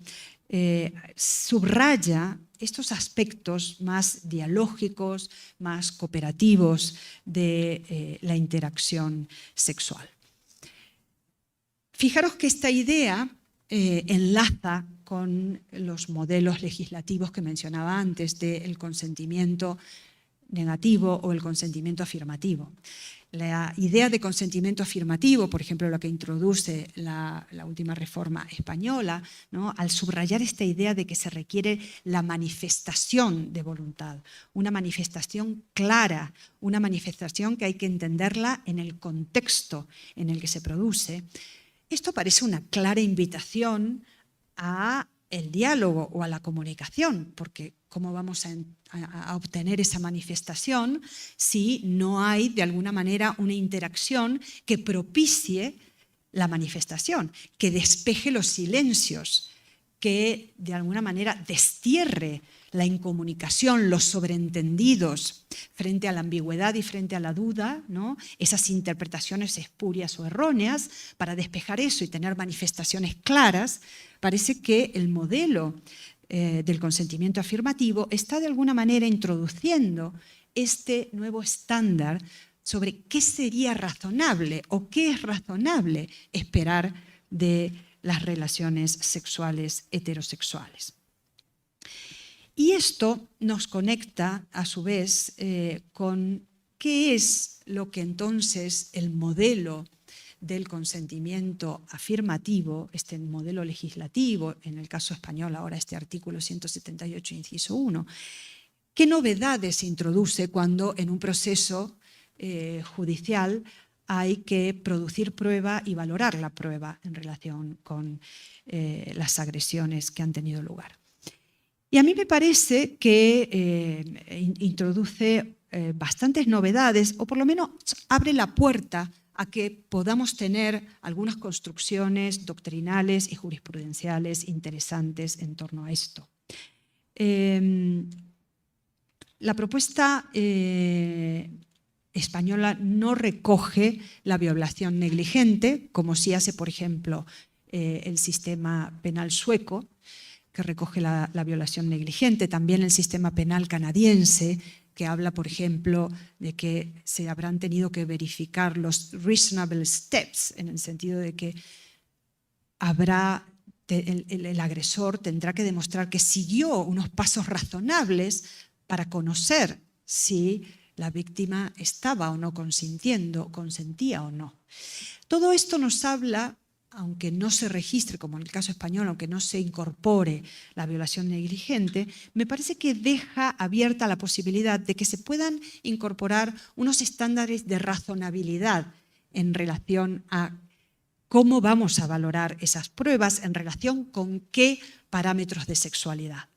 subraya estos aspectos más dialógicos, más cooperativos de la interacción sexual. Fijaros que esta idea enlaza con los modelos legislativos que mencionaba antes del consentimiento negativo o el consentimiento afirmativo. La idea de consentimiento afirmativo, por ejemplo, lo que introduce la última reforma española, ¿no?, al subrayar esta idea de que se requiere la manifestación de voluntad, una manifestación clara, una manifestación que hay que entenderla en el contexto en el que se produce. Esto parece una clara invitación a el diálogo o a la comunicación, porque ¿cómo vamos a obtener esa manifestación si no hay de alguna manera una interacción que propicie la manifestación, que despeje los silencios, que de alguna manera destierre la incomunicación, los sobreentendidos frente a la ambigüedad y frente a la duda, ¿no?, esas interpretaciones espurias o erróneas? Para despejar eso y tener manifestaciones claras, parece que el modelo del consentimiento afirmativo está de alguna manera introduciendo este nuevo estándar sobre qué sería razonable o qué es razonable esperar de las relaciones sexuales heterosexuales. Y esto nos conecta, a su vez, con qué es lo que entonces el modelo del consentimiento afirmativo, este modelo legislativo, en el caso español ahora este artículo 178, inciso 1, ¿qué novedades introduce cuando en un proceso judicial hay que producir prueba y valorar la prueba en relación con las agresiones que han tenido lugar? Y a mí me parece que introduce bastantes novedades, o por lo menos abre la puerta a que podamos tener algunas construcciones doctrinales y jurisprudenciales interesantes en torno a esto. La propuesta española no recoge la violación negligente, como sí hace, por ejemplo, el sistema penal sueco, que recoge la violación negligente, también el sistema penal canadiense, que habla, por ejemplo, de que se habrán tenido que verificar los reasonable steps, en el sentido de que habrá el agresor tendrá que demostrar que siguió unos pasos razonables para conocer si la víctima estaba o no consintiendo, consentía o no. Todo esto nos habla, aunque no se registre, como en el caso español, aunque no se incorpore la violación negligente, me parece que deja abierta la posibilidad de que se puedan incorporar unos estándares de razonabilidad en relación a cómo vamos a valorar esas pruebas, en relación con qué parámetros de sexualidad.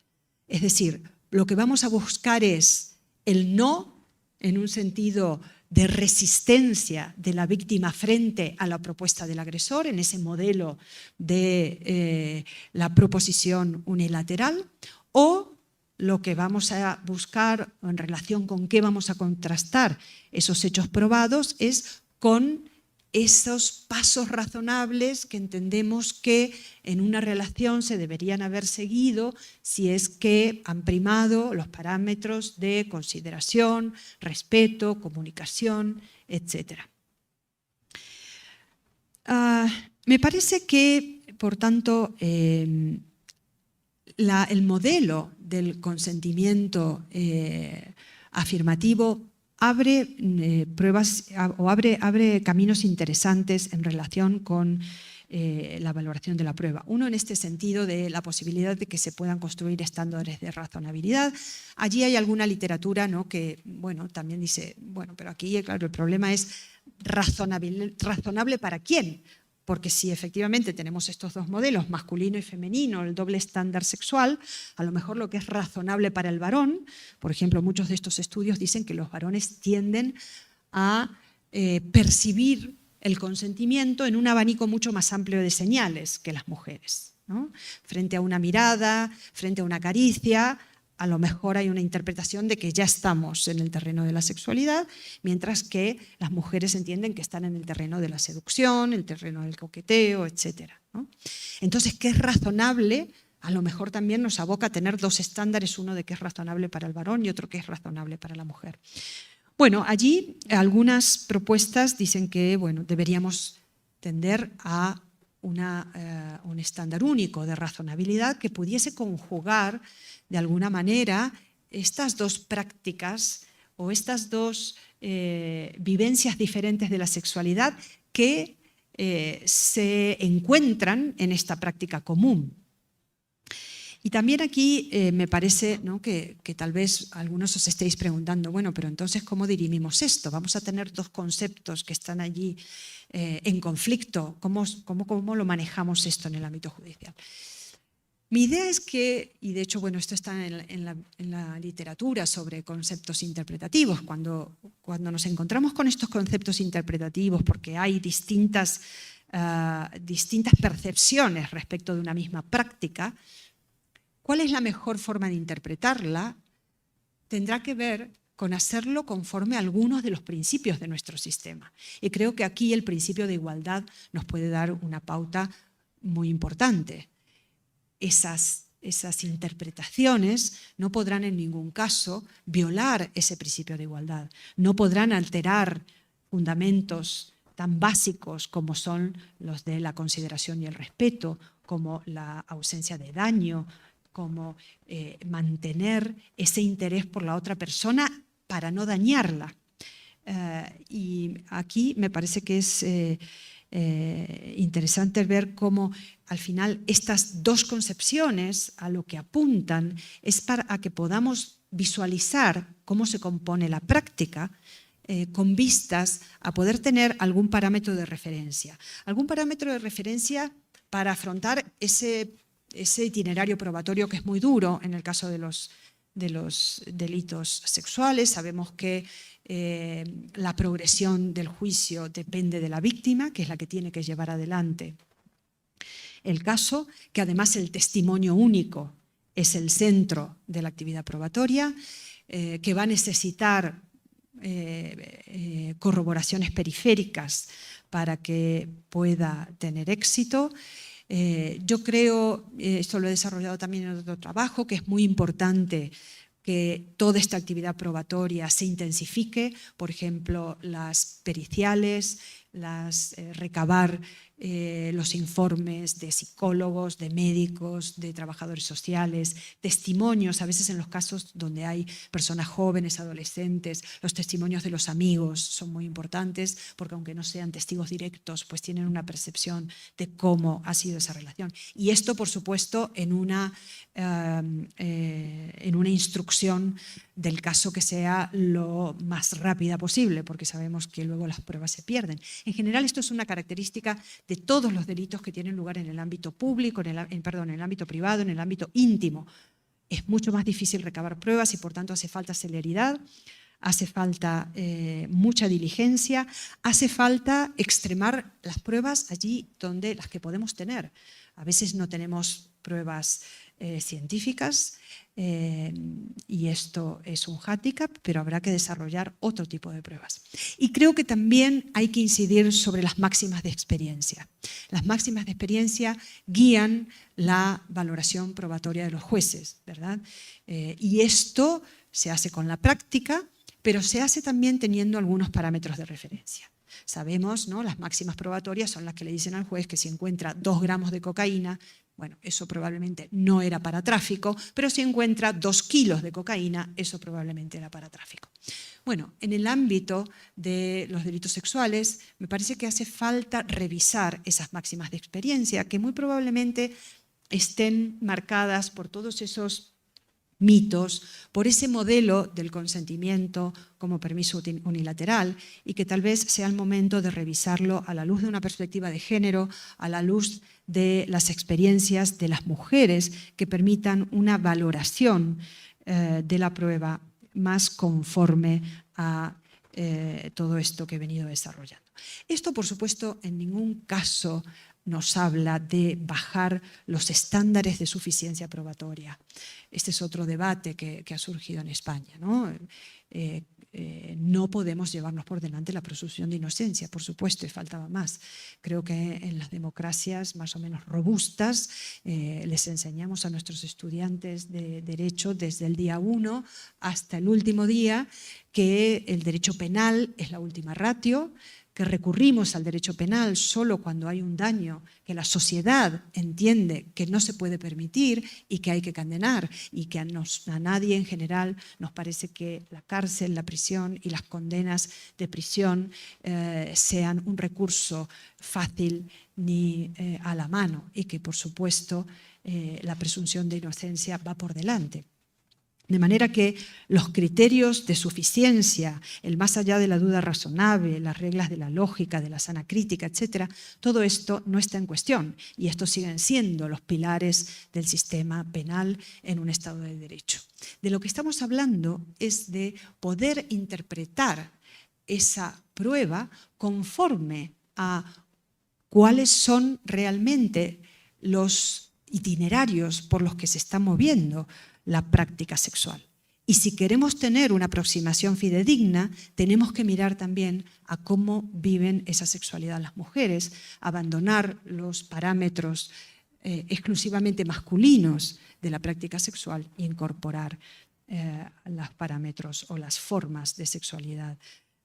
Es decir, lo que vamos a buscar es el no en un sentido de resistencia de la víctima frente a la propuesta del agresor, en ese modelo de la proposición unilateral, o lo que vamos a buscar en relación con qué vamos a contrastar esos hechos probados es con esos pasos razonables que entendemos que en una relación se deberían haber seguido si es que han primado los parámetros de consideración, respeto, comunicación, etc. Me parece que, por tanto, el modelo del consentimiento afirmativo abre pruebas o abre caminos interesantes en relación con la valoración de la prueba. Uno, en este sentido de la posibilidad de que se puedan construir estándares de razonabilidad. Allí hay alguna literatura, ¿no?, que también dice, pero aquí, claro, el problema es razonable ¿para quién? Porque si efectivamente tenemos estos dos modelos, masculino y femenino, el doble estándar sexual, a lo mejor lo que es razonable para el varón, por ejemplo, muchos de estos estudios dicen que los varones tienden a percibir el consentimiento en un abanico mucho más amplio de señales que las mujeres, ¿no? Frente a una mirada, frente a una caricia, a lo mejor hay una interpretación de que ya estamos en el terreno de la sexualidad, mientras que las mujeres entienden que están en el terreno de la seducción, el terreno del coqueteo, etc., ¿no? Entonces, ¿qué es razonable? A lo mejor también nos aboca a tener dos estándares, uno de qué es razonable para el varón y otro que es razonable para la mujer. Bueno, allí algunas propuestas dicen que deberíamos tender a un estándar único de razonabilidad que pudiese conjugar de alguna manera estas dos prácticas o estas dos vivencias diferentes de la sexualidad que se encuentran en esta práctica común. Y también aquí me parece, ¿no?, que tal vez algunos os estéis preguntando, pero entonces, ¿cómo dirimimos esto? Vamos a tener dos conceptos que están allí en conflicto. ¿Cómo lo manejamos esto en el ámbito judicial? Mi idea es que, y de hecho esto está en la literatura sobre conceptos interpretativos, cuando nos encontramos con estos conceptos interpretativos porque hay distintas percepciones respecto de una misma práctica, ¿cuál es la mejor forma de interpretarla? Tendrá que ver con hacerlo conforme a algunos de los principios de nuestro sistema. Y creo que aquí el principio de igualdad nos puede dar una pauta muy importante. Esas interpretaciones no podrán en ningún caso violar ese principio de igualdad, no podrán alterar fundamentos tan básicos como son los de la consideración y el respeto, como la ausencia de daño, como mantener ese interés por la otra persona para no dañarla. Y aquí me parece que es interesante ver cómo al final estas dos concepciones a lo que apuntan es para que podamos visualizar cómo se compone la práctica con vistas a poder tener algún parámetro de referencia. Algún parámetro de referencia para afrontar ese itinerario probatorio que es muy duro en el caso de los delitos sexuales. Sabemos que la progresión del juicio depende de la víctima, que es la que tiene que llevar adelante el caso, que además el testimonio único es el centro de la actividad probatoria, que va a necesitar corroboraciones periféricas para que pueda tener éxito. Yo creo, esto lo he desarrollado también en otro trabajo, que es muy importante que toda esta actividad probatoria se intensifique, por ejemplo, las periciales, recabar los informes de psicólogos, de médicos, de trabajadores sociales, testimonios, a veces en los casos donde hay personas jóvenes, adolescentes, los testimonios de los amigos son muy importantes porque aunque no sean testigos directos, pues tienen una percepción de cómo ha sido esa relación. Y esto, por supuesto, en una instrucción del caso que sea lo más rápida posible, porque sabemos que luego las pruebas se pierden. En general, esto es una característica de todos los delitos que tienen lugar en el ámbito público, en el ámbito privado, en el ámbito íntimo. Es mucho más difícil recabar pruebas y, por tanto, hace falta celeridad, hace falta mucha diligencia, hace falta extremar las pruebas allí donde las que podemos tener. A veces no tenemos pruebas científicas y esto es un hándicap, pero habrá que desarrollar otro tipo de pruebas. Y creo que también hay que incidir sobre las máximas de experiencia. Las máximas de experiencia guían la valoración probatoria de los jueces, ¿verdad? Y esto se hace con la práctica, pero se hace también teniendo algunos parámetros de referencia. Sabemos, ¿no? Las máximas probatorias son las que le dicen al juez que si encuentra 2 gramos de cocaína, bueno, eso probablemente no era para tráfico, pero si encuentra 2 kilos de cocaína, eso probablemente era para tráfico. Bueno, en el ámbito de los delitos sexuales, me parece que hace falta revisar esas máximas de experiencia, que muy probablemente estén marcadas por todos esos mitos, por ese modelo del consentimiento como permiso unilateral y que tal vez sea el momento de revisarlo a la luz de una perspectiva de género, a la luz de las experiencias de las mujeres que permitan una valoración de la prueba más conforme a todo esto que he venido desarrollando. Esto, por supuesto, en ningún caso nos habla de bajar los estándares de suficiencia probatoria. Este es otro debate que ha surgido en España, ¿no? No podemos llevarnos por delante la presunción de inocencia, por supuesto, y faltaba más. Creo que en las democracias más o menos robustas les enseñamos a nuestros estudiantes de Derecho desde el día 1 hasta el último día que el derecho penal es la última ratio, que recurrimos al derecho penal solo cuando hay un daño que la sociedad entiende que no se puede permitir y que hay que condenar, y que a nadie en general nos parece que la cárcel, la prisión y las condenas de prisión sean un recurso fácil ni a la mano, y que, por supuesto, la presunción de inocencia va por delante. De manera que los criterios de suficiencia, el más allá de la duda razonable, las reglas de la lógica, de la sana crítica, etcétera, todo esto no está en cuestión y estos siguen siendo los pilares del sistema penal en un Estado de Derecho. De lo que estamos hablando es de poder interpretar esa prueba conforme a cuáles son realmente los itinerarios por los que se está moviendo la práctica sexual. Y si queremos tener una aproximación fidedigna, tenemos que mirar también a cómo viven esa sexualidad las mujeres, abandonar los parámetros exclusivamente masculinos de la práctica sexual e incorporar los parámetros o las formas de sexualidad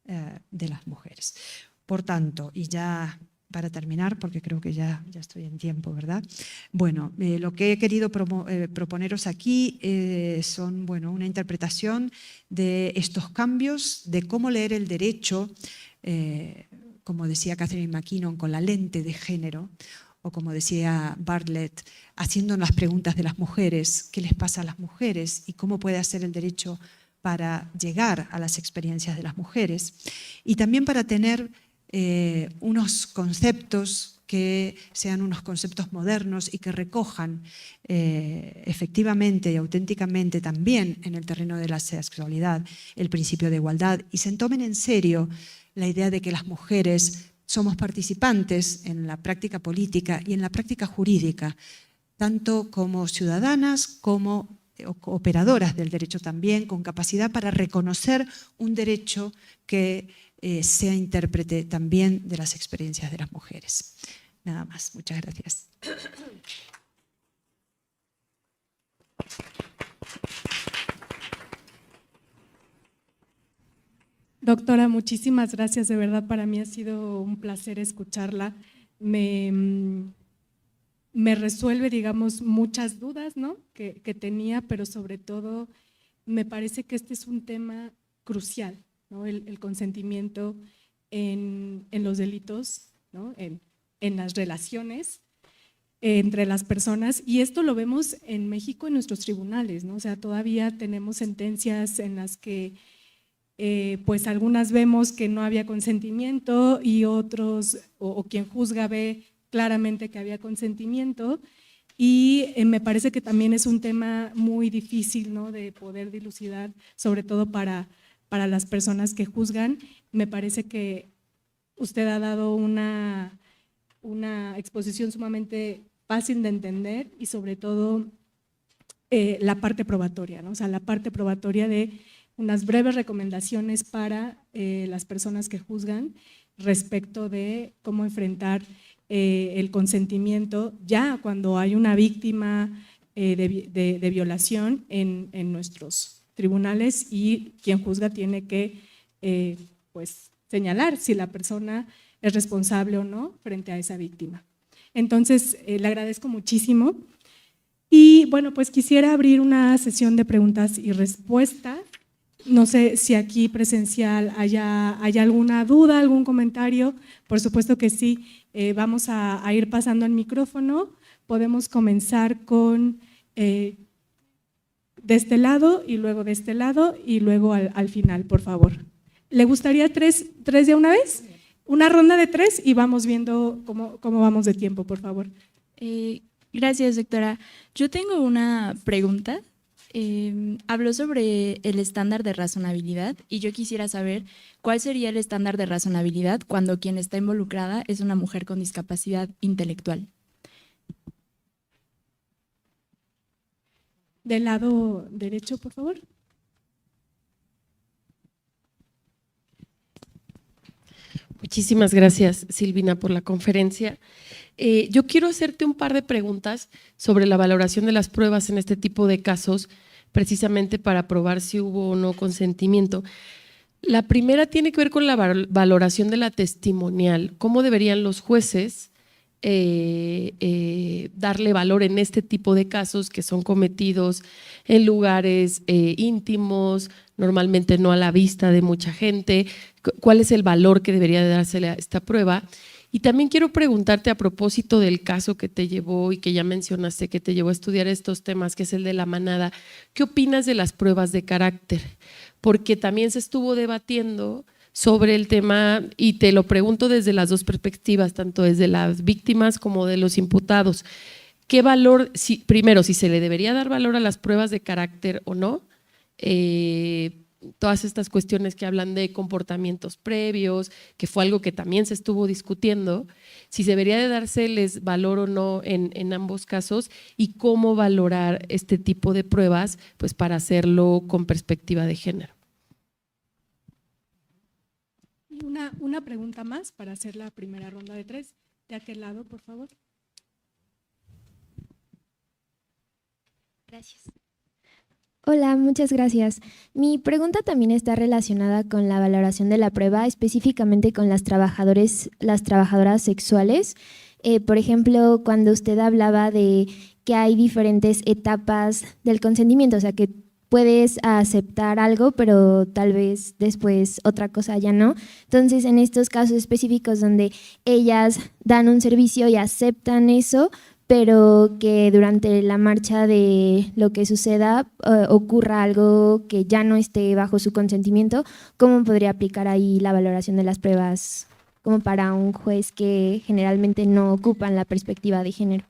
de las mujeres. Por tanto, y ya para terminar, porque creo que ya estoy en tiempo, ¿verdad? Bueno, lo que he querido proponeros aquí son, bueno, una interpretación de estos cambios, de cómo leer el derecho, como decía Catherine McKinnon, con la lente de género, o como decía Bartlett, haciendo las preguntas de las mujeres, qué les pasa a las mujeres y cómo puede hacer el derecho para llegar a las experiencias de las mujeres, y también para tener unos conceptos que sean unos conceptos modernos y que recojan efectivamente y auténticamente también en el terreno de la sexualidad el principio de igualdad y se tomen en serio la idea de que las mujeres somos participantes en la práctica política y en la práctica jurídica, tanto como ciudadanas como operadoras del derecho también, con capacidad para reconocer un derecho que sea intérprete también de las experiencias de las mujeres. Nada más. Muchas gracias. Doctora, muchísimas gracias, de verdad para mí ha sido un placer escucharla. Me resuelve, digamos, muchas dudas, ¿no?, que tenía, pero sobre todo me parece que este es un tema crucial, ¿no?, el consentimiento en los delitos, ¿no?, en las relaciones entre las personas, y esto lo vemos en México en nuestros tribunales, ¿no? O sea, todavía tenemos sentencias en las que pues algunas vemos que no había consentimiento y otros, o quien juzga ve claramente que había consentimiento, y me parece que también es un tema muy difícil, ¿no?, de poder dilucidar, sobre todo para las personas que juzgan. Me parece que usted ha dado una exposición sumamente fácil de entender y sobre todo la parte probatoria, ¿no? O sea, la parte probatoria de unas breves recomendaciones para las personas que juzgan respecto de cómo enfrentar el consentimiento ya cuando hay una víctima de violación en nuestros tribunales, y quien juzga tiene que pues señalar si la persona es responsable o no frente a esa víctima. Entonces, le agradezco muchísimo. Y bueno, pues quisiera abrir una sesión de preguntas y respuestas. No sé si aquí presencial haya alguna duda, algún comentario. Por supuesto que sí. Vamos a ir pasando el micrófono. Podemos comenzar con de este lado y luego de este lado y luego al final, por favor. ¿Le gustaría tres de una vez? Una ronda de 3 y vamos viendo cómo vamos de tiempo, por favor. Gracias, doctora. Yo tengo una pregunta. Habló sobre el estándar de razonabilidad y yo quisiera saber cuál sería el estándar de razonabilidad cuando quien está involucrada es una mujer con discapacidad intelectual. Del lado derecho, por favor. Muchísimas gracias, Silvina, por la conferencia. Yo quiero hacerte un par de preguntas sobre la valoración de las pruebas en este tipo de casos, precisamente para probar si hubo o no consentimiento. La primera tiene que ver con la valoración de la testimonial. ¿Cómo deberían los jueces darle valor en este tipo de casos que son cometidos en lugares íntimos, normalmente no a la vista de mucha gente? ¿Cuál es el valor que debería de dársele a esta prueba? Y también quiero preguntarte a propósito del caso que te llevó y que ya mencionaste que te llevó a estudiar estos temas, que es el de la manada. ¿Qué opinas de las pruebas de carácter? Porque también se estuvo debatiendo sobre el tema, y te lo pregunto desde las dos perspectivas, tanto desde las víctimas como de los imputados. ¿Qué valor, primero, si se le debería dar valor a las pruebas de carácter o no? Todas estas cuestiones que hablan de comportamientos previos, que fue algo que también se estuvo discutiendo, si debería de dárseles valor o no en ambos casos, y cómo valorar este tipo de pruebas pues para hacerlo con perspectiva de género. Una pregunta más para hacer la primera ronda de 3. De aquel lado, por favor. Gracias. Hola, muchas gracias. Mi pregunta también está relacionada con la valoración de la prueba, específicamente con las trabajadoras sexuales. Por ejemplo, cuando usted hablaba de que hay diferentes etapas del consentimiento, o sea, que puedes aceptar algo, pero tal vez después otra cosa ya no. Entonces, en estos casos específicos donde ellas dan un servicio y aceptan eso, pero que durante la marcha de lo que suceda ocurra algo que ya no esté bajo su consentimiento, ¿cómo podría aplicar ahí la valoración de las pruebas como para un juez que generalmente no ocupan la perspectiva de género?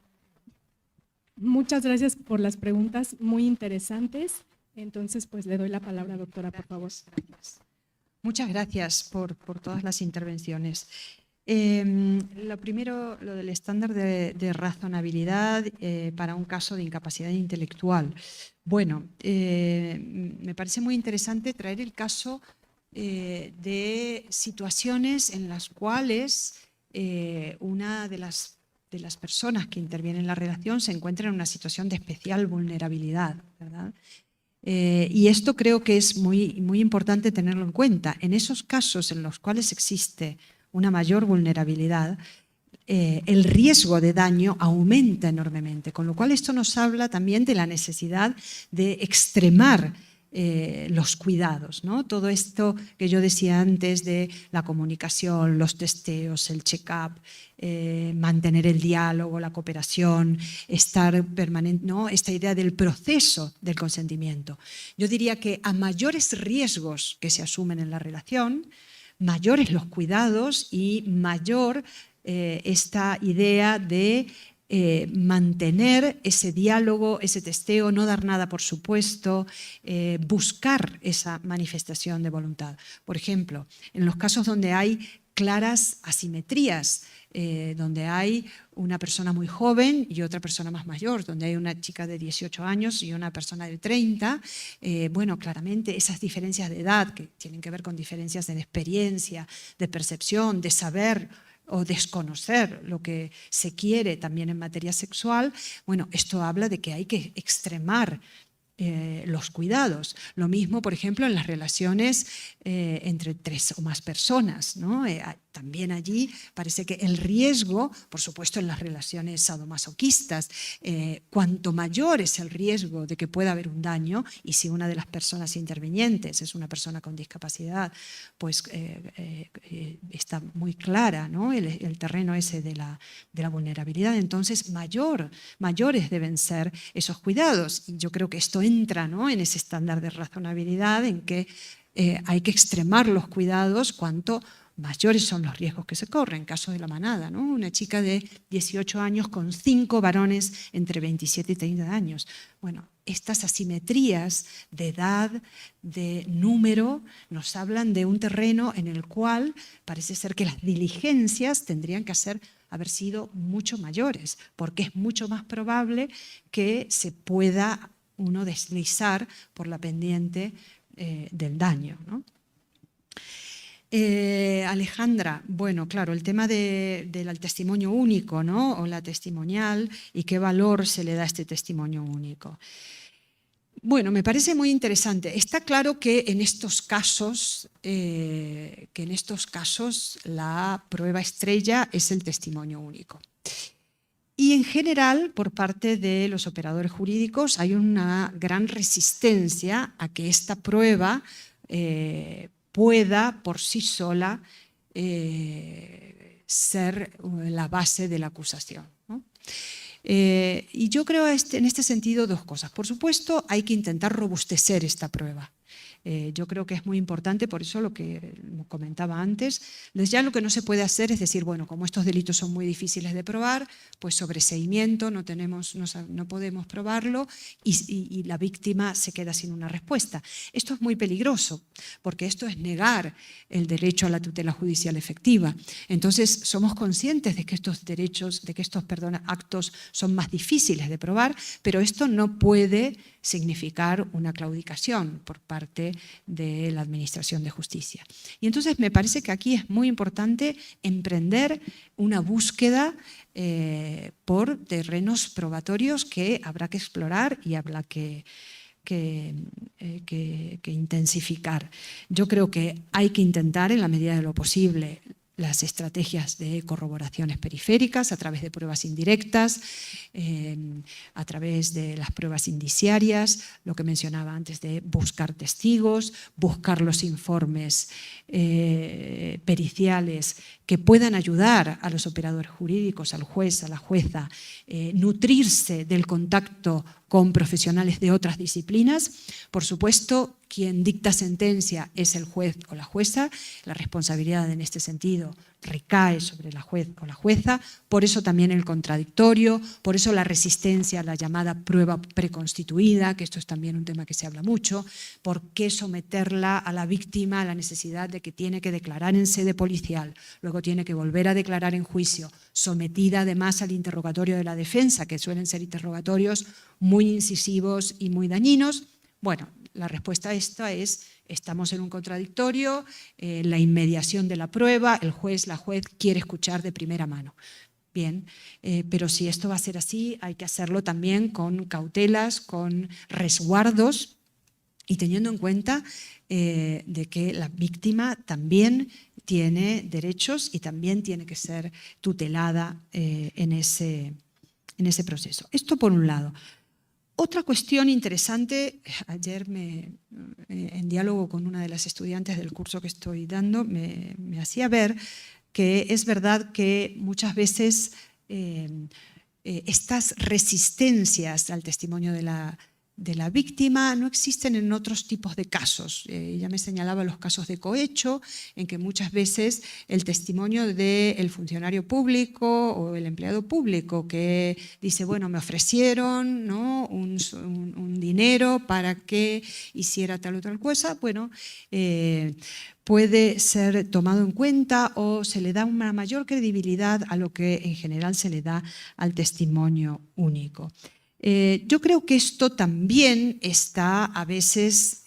Muchas gracias por las preguntas muy interesantes. Entonces, pues le doy la palabra, doctora, por favor. Muchas gracias por todas las intervenciones. Lo primero, lo del estándar de razonabilidad para un caso de incapacidad intelectual. Bueno, me parece muy interesante traer el caso de situaciones en las cuales una de las personas que intervienen en la relación se encuentra en una situación de especial vulnerabilidad, ¿verdad? Y esto creo que es muy, muy importante tenerlo en cuenta. En esos casos en los cuales existe una mayor vulnerabilidad, el riesgo de daño aumenta enormemente, con lo cual esto nos habla también de la necesidad de extremar los cuidados, ¿no? Todo esto que yo decía antes de la comunicación, los testeos, el check-up, mantener el diálogo, la cooperación, estar permanente, ¿no? Esta idea del proceso del consentimiento. Yo diría que a mayores riesgos que se asumen en la relación, mayores los cuidados y mayor esta idea de mantener ese diálogo, ese testeo, no dar nada por supuesto, buscar esa manifestación de voluntad. Por ejemplo, en los casos donde hay claras asimetrías, donde hay una persona muy joven y otra persona más mayor, donde hay una chica de 18 años y una persona de 30, bueno, claramente esas diferencias de edad que tienen que ver con diferencias de experiencia, de percepción, de saber o desconocer lo que se quiere también en materia sexual, bueno, esto habla de que hay que extremar los cuidados. Lo mismo, por ejemplo, en las relaciones entre 3 o más personas, ¿no? También allí parece que el riesgo, por supuesto en las relaciones sadomasoquistas, cuanto mayor es el riesgo de que pueda haber un daño, y si una de las personas intervinientes es una persona con discapacidad, pues está muy clara, ¿no? el terreno ese de la vulnerabilidad, entonces mayores deben ser esos cuidados. Y yo creo que esto entra, ¿no? en ese estándar de razonabilidad en que hay que extremar los cuidados cuanto mayores son los riesgos que se corren. Caso de la manada, ¿no? Una chica de 18 años con 5 varones entre 27 y 30 años. Bueno, estas asimetrías de edad, de número, nos hablan de un terreno en el cual parece ser que las diligencias tendrían que haber sido mucho mayores, porque es mucho más probable que se pueda uno deslizar por la pendiente del daño, ¿no? Alejandra, bueno, claro, el tema del testimonio único, ¿no? O la testimonial, y qué valor se le da a este testimonio único. Bueno, me parece muy interesante. Está claro que en estos casos la prueba estrella es el testimonio único. Y en general, por parte de los operadores jurídicos, hay una gran resistencia a que esta prueba pueda por sí sola ser la base de la acusación, ¿no? Y yo creo en este sentido dos cosas. Por supuesto, hay que intentar robustecer esta prueba. Yo creo que es muy importante, por eso lo que comentaba antes, ya lo que no se puede hacer es decir, bueno, como estos delitos son muy difíciles de probar, pues sobreseimiento, no podemos probarlo y la víctima se queda sin una respuesta. Esto es muy peligroso, porque esto es negar el derecho a la tutela judicial efectiva. Entonces, somos conscientes de que estos actos son más difíciles de probar, pero esto no puede significar una claudicación por parte de la Administración de Justicia. Y entonces me parece que aquí es muy importante emprender una búsqueda por terrenos probatorios que habrá que explorar y habrá que intensificar. Yo creo que hay que intentar, en la medida de lo posible, las estrategias de corroboraciones periféricas a través de pruebas indirectas, a través de las pruebas indiciarias, lo que mencionaba antes de buscar testigos, buscar los informes periciales que puedan ayudar a los operadores jurídicos, al juez, a la jueza, nutrirse del contacto con profesionales de otras disciplinas. Por supuesto, quien dicta sentencia es el juez o la jueza. La responsabilidad en este sentido recae sobre la juez o la jueza. Por eso también el contradictorio, por eso la resistencia a la llamada prueba preconstituida, que esto es también un tema que se habla mucho. ¿Por qué someterla a la víctima a la necesidad de que tiene que declarar en sede policial, luego tiene que volver a declarar en juicio, sometida además al interrogatorio de la defensa, que suelen ser interrogatorios muy incisivos y muy dañinos? Bueno, la respuesta a esta es: estamos en un contradictorio, la inmediación de la prueba, el juez, la juez quiere escuchar de primera mano. Bien, pero si esto va a ser así, hay que hacerlo también con cautelas, con resguardos y teniendo en cuenta de que la víctima también tiene derechos y también tiene que ser tutelada en ese proceso. Esto por un lado. Otra cuestión interesante, ayer en diálogo con una de las estudiantes del curso que estoy dando, me hacía ver que es verdad que muchas veces estas resistencias al testimonio de la víctima no existen en otros tipos de casos. Ya me señalaba los casos de cohecho, en que muchas veces el testimonio del funcionario público o el empleado público que dice, bueno, me ofrecieron, ¿no?, un dinero para que hiciera tal o tal cosa, bueno, puede ser tomado en cuenta o se le da una mayor credibilidad a lo que en general se le da al testimonio único. Yo creo que esto también está a veces,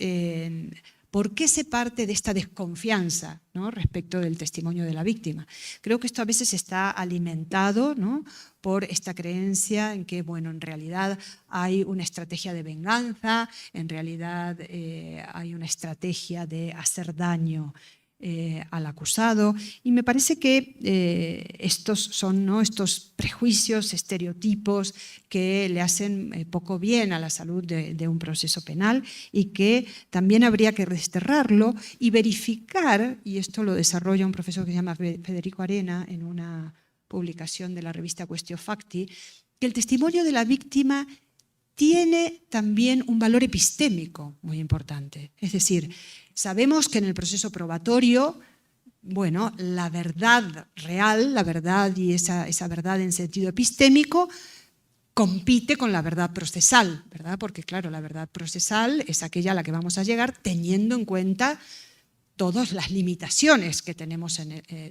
¿por qué se parte de esta desconfianza, ¿no?, respecto del testimonio de la víctima? Creo que esto a veces está alimentado, ¿no?, por esta creencia en que, bueno, en realidad hay una estrategia de venganza, en realidad hay una estrategia de hacer daño al acusado, y me parece que estos son, ¿no?, estos prejuicios, estereotipos que le hacen poco bien a la salud de un proceso penal y que también habría que desterrarlo y verificar, y esto lo desarrolla un profesor que se llama Federico Arena en una publicación de la revista Quaestio Facti, que el testimonio de la víctima tiene también un valor epistémico muy importante. Es decir, sabemos que en el proceso probatorio, bueno, la verdad real, la verdad y esa verdad en sentido epistémico, compite con la verdad procesal, ¿verdad? Porque claro, la verdad procesal es aquella a la que vamos a llegar teniendo en cuenta todas las limitaciones que tenemos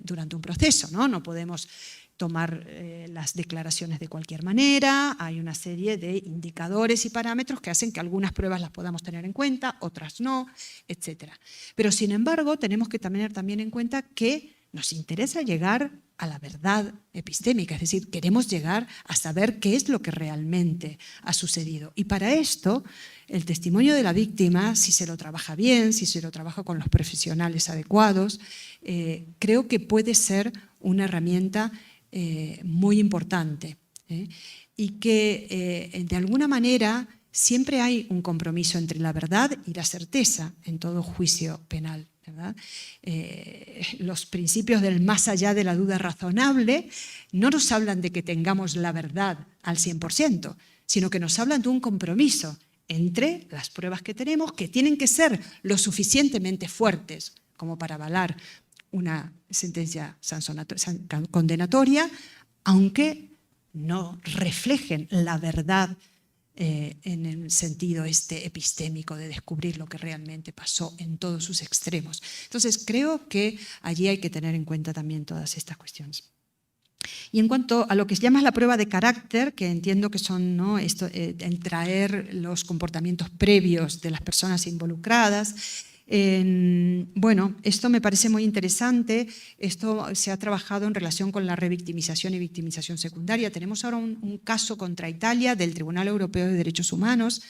durante un proceso, ¿no? No podemos tomar las declaraciones de cualquier manera, hay una serie de indicadores y parámetros que hacen que algunas pruebas las podamos tener en cuenta, otras no, etc. Pero sin embargo, tenemos que tener también en cuenta que nos interesa llegar a la verdad epistémica, es decir, queremos llegar a saber qué es lo que realmente ha sucedido. Y para esto, el testimonio de la víctima, si se lo trabaja bien, si se lo trabaja con los profesionales adecuados, creo que puede ser una herramienta muy importante, y que de alguna manera siempre hay un compromiso entre la verdad y la certeza en todo juicio penal, ¿verdad? Los principios del más allá de la duda razonable no nos hablan de que tengamos la verdad al 100%, sino que nos hablan de un compromiso entre las pruebas que tenemos, que tienen que ser lo suficientemente fuertes como para avalar una sentencia condenatoria, aunque no reflejen la verdad en el sentido epistémico de descubrir lo que realmente pasó en todos sus extremos. Entonces, creo que allí hay que tener en cuenta también todas estas cuestiones. Y en cuanto a lo que se llama la prueba de carácter, que entiendo que son, ¿no?, el traer los comportamientos previos de las personas involucradas, bueno, esto me parece muy interesante. Esto se ha trabajado en relación con la revictimización y victimización secundaria. Tenemos ahora un caso contra Italia del Tribunal Europeo de Derechos Humanos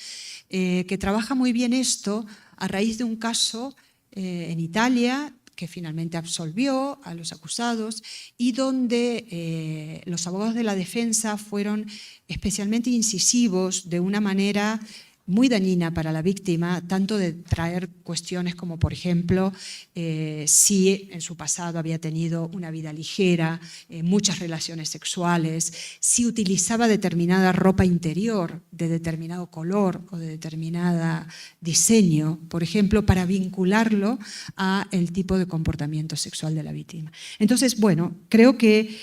que trabaja muy bien esto a raíz de un caso en Italia que finalmente absolvió a los acusados y donde los abogados de la defensa fueron especialmente incisivos de una manera muy dañina para la víctima, tanto de traer cuestiones como, por ejemplo, si en su pasado había tenido una vida ligera, muchas relaciones sexuales, si utilizaba determinada ropa interior de determinado color o de determinado diseño, por ejemplo, para vincularlo a el tipo de comportamiento sexual de la víctima. Entonces, bueno, creo que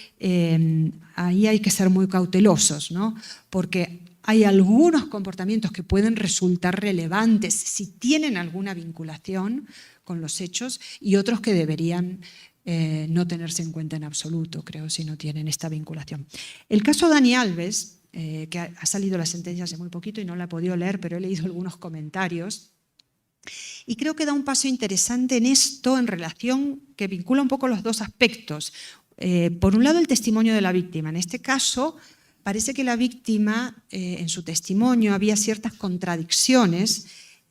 ahí hay que ser muy cautelosos, ¿no? Porque hay algunos comportamientos que pueden resultar relevantes si tienen alguna vinculación con los hechos y otros que deberían no tenerse en cuenta en absoluto, creo, si no tienen esta vinculación. El caso Dani Alves, que ha salido la sentencia hace muy poquito y no la he podido leer, pero he leído algunos comentarios y creo que da un paso interesante en esto en relación que vincula un poco los dos aspectos. Por un lado, el testimonio de la víctima. En este caso, parece que la víctima, en su testimonio, había ciertas contradicciones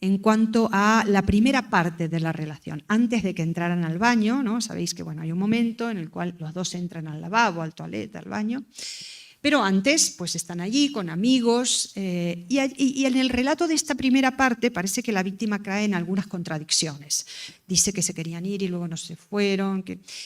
en cuanto a la primera parte de la relación, antes de que entraran al baño, ¿no? Sabéis que bueno, hay un momento en el cual los dos entran al lavabo, al toilette, al baño. Pero antes, pues están allí con amigos y en el relato de esta primera parte parece que la víctima cae en algunas contradicciones. Dice que se querían ir y luego no se fueron,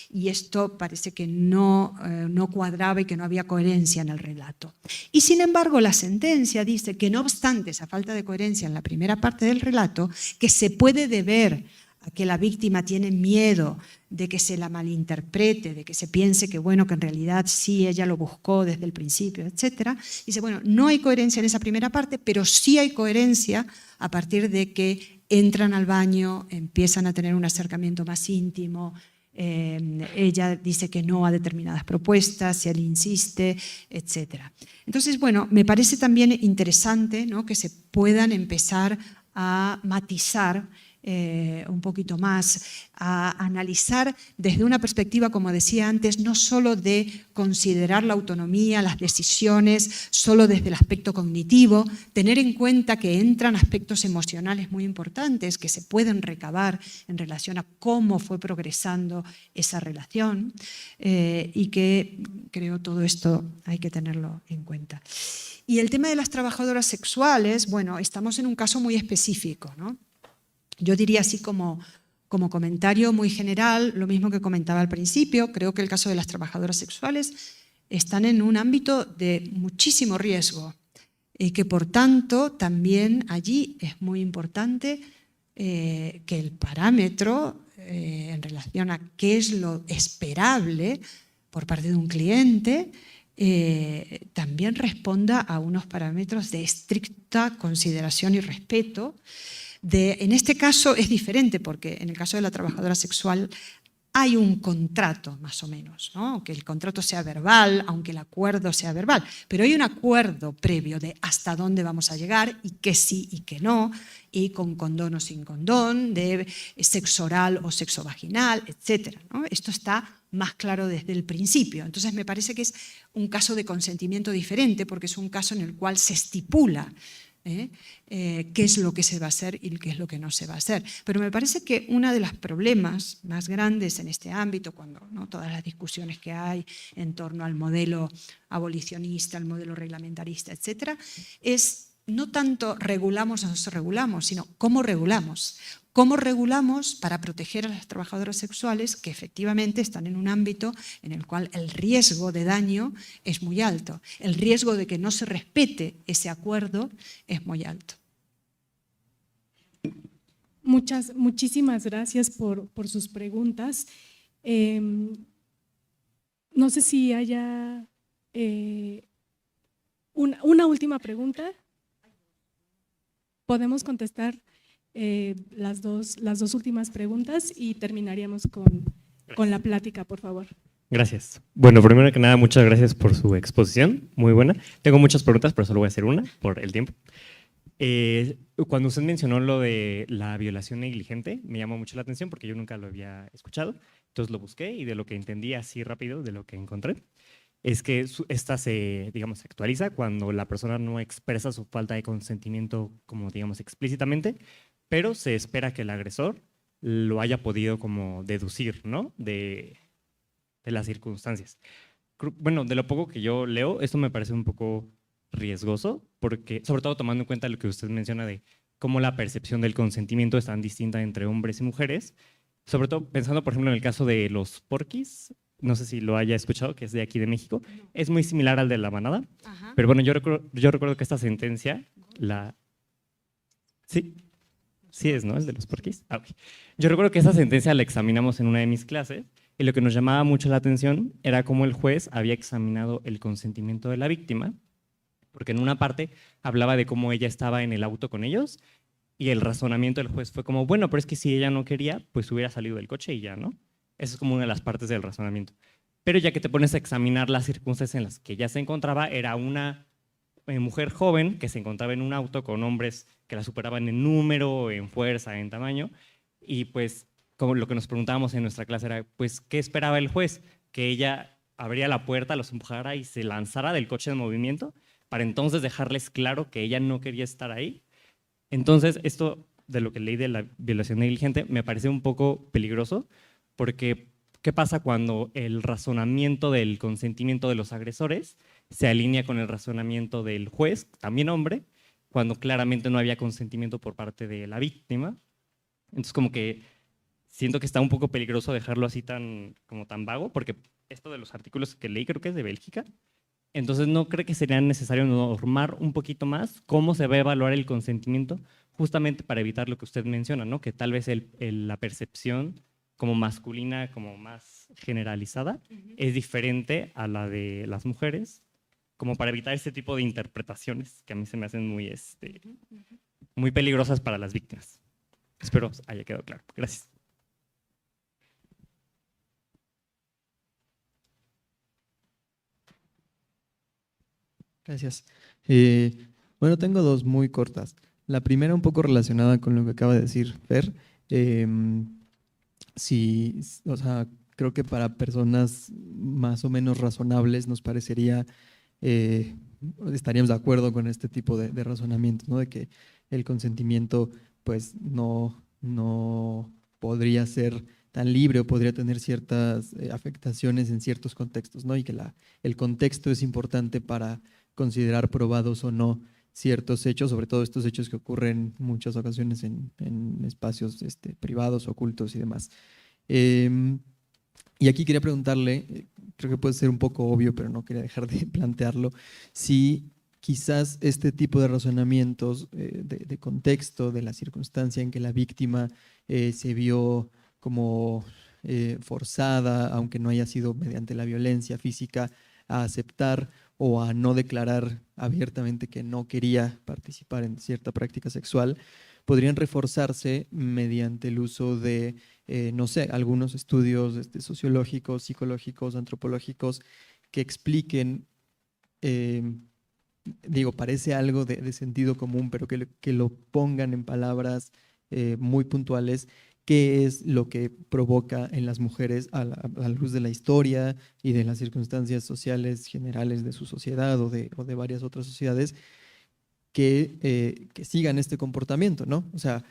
y esto parece que no cuadraba y que no había coherencia en el relato. Y sin embargo, la sentencia dice que no obstante esa falta de coherencia en la primera parte del relato, que se puede deber a que la víctima tiene miedo de que se la malinterprete, de que se piense que, bueno, que en realidad sí, ella lo buscó desde el principio, etc. Dice, bueno, no hay coherencia en esa primera parte, pero sí hay coherencia a partir de que entran al baño, empiezan a tener un acercamiento más íntimo, ella dice que no a determinadas propuestas, él insiste, etc. Entonces, bueno, me parece también interesante, ¿no?, que se puedan empezar a matizar un poquito más, a analizar desde una perspectiva, como decía antes, no solo de considerar la autonomía, las decisiones, solo desde el aspecto cognitivo, tener en cuenta que entran aspectos emocionales muy importantes que se pueden recabar en relación a cómo fue progresando esa relación y que creo todo esto hay que tenerlo en cuenta. Y el tema de las trabajadoras sexuales, bueno, estamos en un caso muy específico, ¿no? Yo diría así como comentario muy general, lo mismo que comentaba al principio, creo que el caso de las trabajadoras sexuales están en un ámbito de muchísimo riesgo y que por tanto también allí es muy importante que el parámetro en relación a qué es lo esperable por parte de un cliente también responda a unos parámetros de estricta consideración y respeto. En este caso es diferente porque en el caso de la trabajadora sexual hay un contrato más o menos, ¿no? Aunque el contrato sea verbal, aunque el acuerdo sea verbal, pero hay un acuerdo previo de hasta dónde vamos a llegar y qué sí y qué no, y con condón o sin condón, de sexo oral o sexo vaginal, etc., ¿no? Esto está más claro desde el principio. Entonces me parece que es un caso de consentimiento diferente porque es un caso en el cual se estipula qué es lo que se va a hacer y qué es lo que no se va a hacer. Pero me parece que uno de los problemas más grandes en este ámbito, cuando ¿no? todas las discusiones que hay en torno al modelo abolicionista, al modelo reglamentarista, etc., es no tanto regulamos o no regulamos, sino cómo regulamos. ¿Cómo regulamos para proteger a las trabajadoras sexuales que efectivamente están en un ámbito en el cual el riesgo de daño es muy alto? El riesgo de que no se respete ese acuerdo es muy alto. Muchísimas gracias por sus preguntas. No sé si haya una última pregunta. Podemos contestar las dos últimas preguntas y terminaríamos con la plática, por favor. Gracias. Bueno, primero que nada, muchas gracias por su exposición, muy buena. Tengo muchas preguntas, pero solo voy a hacer una por el tiempo. Cuando usted mencionó lo de la violación negligente, me llamó mucho la atención porque yo nunca lo había escuchado. Entonces lo busqué y de lo que entendí así rápido, de lo que encontré, es que esta se, digamos, actualiza cuando la persona no expresa su falta de consentimiento como, digamos, explícitamente, pero se espera que el agresor lo haya podido como deducir, ¿no? De las circunstancias. Bueno, de lo poco que yo leo, esto me parece un poco riesgoso, porque, sobre todo tomando en cuenta lo que usted menciona de cómo la percepción del consentimiento es tan distinta entre hombres y mujeres, sobre todo pensando, por ejemplo, en el caso de los porquis, no sé si lo haya escuchado, que es de aquí de México, es muy similar al de la manada, pero bueno, yo recuerdo que esta sentencia, Sí es, ¿no? Es de los porquis. Okay. Yo recuerdo que esa sentencia la examinamos en una de mis clases y lo que nos llamaba mucho la atención era cómo el juez había examinado el consentimiento de la víctima, porque en una parte hablaba de cómo ella estaba en el auto con ellos y el razonamiento del juez fue como, bueno, pero es que si ella no quería, pues hubiera salido del coche y ya, ¿no? Esa es como una de las partes del razonamiento. Pero ya que te pones a examinar las circunstancias en las que ella se encontraba, era una mujer joven que se encontraba en un auto con hombres que la superaban en número, en fuerza, en tamaño, y pues como lo que nos preguntábamos en nuestra clase era, pues, ¿qué esperaba el juez? Que ella abría la puerta, los empujara y se lanzara del coche en movimiento, para entonces dejarles claro que ella no quería estar ahí. Entonces, esto de lo que leí de la violación negligente, me parece un poco peligroso, porque ¿qué pasa cuando el razonamiento del consentimiento de los agresores se alinea con el razonamiento del juez, también hombre, cuando claramente no había consentimiento por parte de la víctima? Entonces como que siento que está un poco peligroso dejarlo así tan vago, porque esto de los artículos que leí creo que es de Bélgica. Entonces no creo que sería necesario normar un poquito más cómo se va a evaluar el consentimiento, justamente para evitar lo que usted menciona, ¿no? Que tal vez la percepción como masculina, como más generalizada, es diferente a la de las mujeres, como para evitar este tipo de interpretaciones que a mí se me hacen muy peligrosas para las víctimas. Espero haya quedado claro. Gracias. Gracias. Bueno, tengo dos muy cortas. La primera un poco relacionada con lo que acaba de decir Fer. Sí, o sea, creo que para personas más o menos razonables nos parecería, estaríamos de acuerdo con este tipo de razonamientos, ¿no? De que el consentimiento pues no podría ser tan libre o podría tener ciertas afectaciones en ciertos contextos, ¿no? Y que el contexto es importante para considerar probados o no ciertos hechos, sobre todo estos hechos que ocurren en muchas ocasiones en espacios privados, ocultos y demás. Y aquí quería preguntarle, creo que puede ser un poco obvio, pero no quería dejar de plantearlo, si quizás este tipo de razonamientos de contexto, de la circunstancia en que la víctima se vio como forzada, aunque no haya sido mediante la violencia física, a aceptar o a no declarar abiertamente que no quería participar en cierta práctica sexual, podrían reforzarse mediante el uso de, no sé, algunos estudios sociológicos, psicológicos, antropológicos que expliquen, digo, parece algo de sentido común, pero que lo pongan en palabras muy puntuales, qué es lo que provoca en las mujeres a la luz de la historia y de las circunstancias sociales generales de su sociedad o de varias otras sociedades que sigan este comportamiento, ¿no? O sea,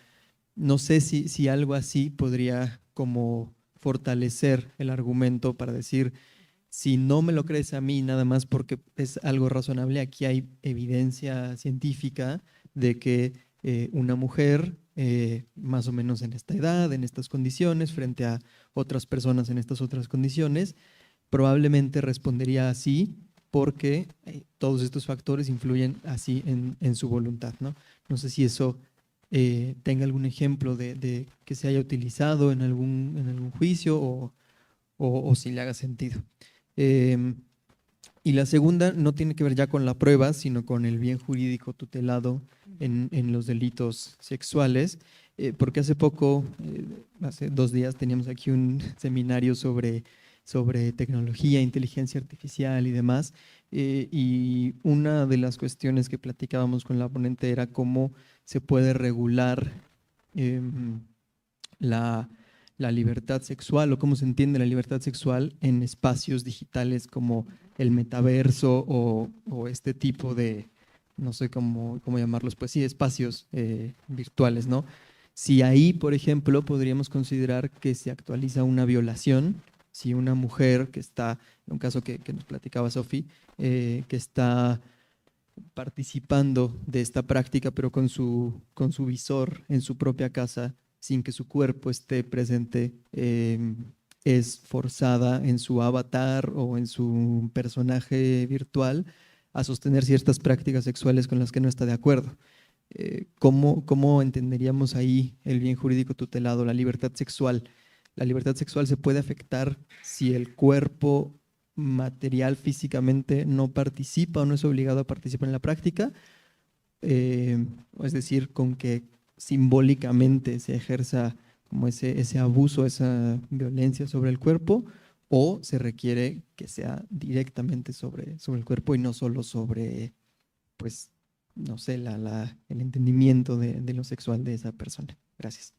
no sé si algo así podría como fortalecer el argumento para decir, si no me lo crees a mí nada más porque es algo razonable, aquí hay evidencia científica de que una mujer más o menos en esta edad, en estas condiciones, frente a otras personas en estas otras condiciones, probablemente respondería así porque todos estos factores influyen así en su voluntad, ¿no? No sé si eso tenga algún ejemplo de que se haya utilizado en algún juicio o si le haga sentido. Y la segunda no tiene que ver ya con la prueba, sino con el bien jurídico tutelado en los delitos sexuales, porque hace poco, hace 2 días, teníamos aquí un seminario sobre tecnología, inteligencia artificial y demás, y una de las cuestiones que platicábamos con la ponente era cómo se puede regular la libertad sexual o cómo se entiende la libertad sexual en espacios digitales como el metaverso o este tipo de, no sé cómo llamarlos, pues sí, espacios virtuales, ¿no? Si ahí, por ejemplo, podríamos considerar que se actualiza una violación, si una mujer que está, en un caso que nos platicaba Sofi, que está participando de esta práctica, pero con su visor en su propia casa, sin que su cuerpo esté presente, es forzada en su avatar o en su personaje virtual a sostener ciertas prácticas sexuales con las que no está de acuerdo. ¿Cómo entenderíamos ahí el bien jurídico tutelado, la libertad sexual? La libertad sexual se puede afectar si el cuerpo material físicamente no participa o no es obligado a participar en la práctica, es decir, con que simbólicamente se ejerza como ese abuso, esa violencia sobre el cuerpo, o se requiere que sea directamente sobre el cuerpo y no solo sobre, pues, no sé, el entendimiento de lo sexual de esa persona. Gracias.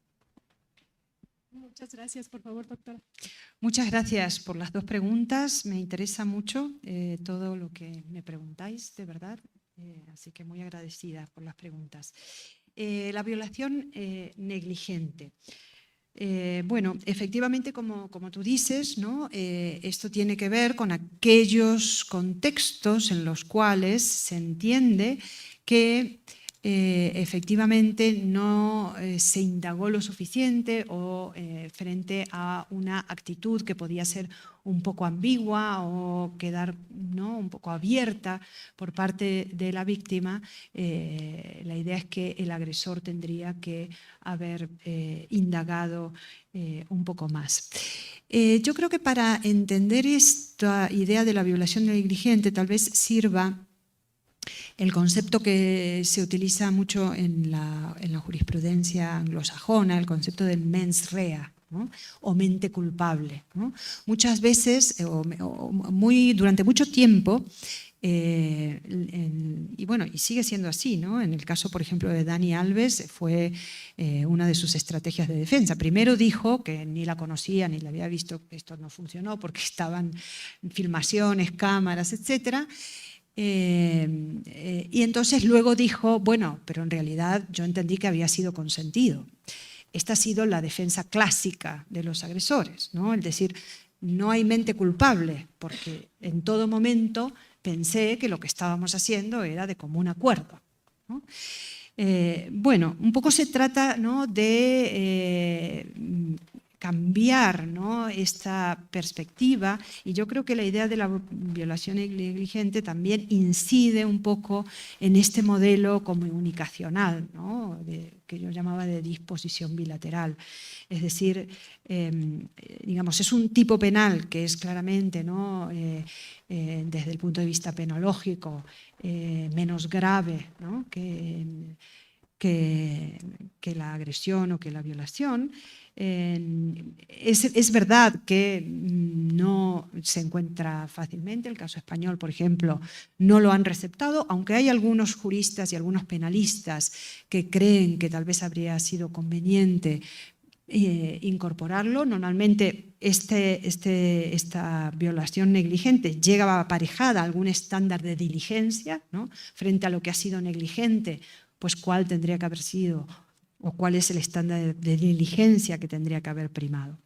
Muchas gracias, por favor, doctora. Muchas gracias por las 2 preguntas. Me interesa mucho todo lo que me preguntáis, de verdad. Así que muy agradecida por las preguntas. La violación negligente. Bueno, efectivamente, como tú dices, ¿no? Esto tiene que ver con aquellos contextos en los cuales se entiende que efectivamente no se indagó lo suficiente o frente a una actitud que podía ser un poco ambigua o quedar, ¿no?, un poco abierta por parte de la víctima. La idea es que el agresor tendría que haber indagado un poco más. Yo creo que para entender esta idea de la violación negligente tal vez sirva el concepto que se utiliza mucho en la jurisprudencia anglosajona, el concepto del mens rea, ¿no?, o mente culpable, ¿no? Muchas veces, durante mucho tiempo, y bueno, y sigue siendo así, ¿no? En el caso, por ejemplo, de Dani Alves, fue una de sus estrategias de defensa. Primero dijo que ni la conocía ni la había visto, que esto no funcionó porque estaban filmaciones, cámaras, etcétera. Y entonces luego dijo, bueno, pero en realidad yo entendí que había sido consentido. Esta ha sido la defensa clásica de los agresores, ¿no? Es decir, no hay mente culpable, porque en todo momento pensé que lo que estábamos haciendo era de común acuerdo, ¿no? Bueno, un poco se trata, ¿no?, de cambiar, ¿no?, esta perspectiva, y yo creo que la idea de la violación negligente también incide un poco en este modelo comunicacional, ¿no?, que yo llamaba de disposición bilateral. Es decir, digamos, es un tipo penal que es claramente, ¿no?, desde el punto de vista penológico, menos grave, ¿no?, que la agresión o que la violación. Es verdad que no se encuentra fácilmente. El caso español, por ejemplo, no lo han receptado, aunque hay algunos juristas y algunos penalistas que creen que tal vez habría sido conveniente incorporarlo. Normalmente esta violación negligente llega aparejada a algún estándar de diligencia, ¿no?, frente a lo que ha sido negligente, pues cuál tendría que haber sido o cuál es el estándar de diligencia que tendría que haber primado.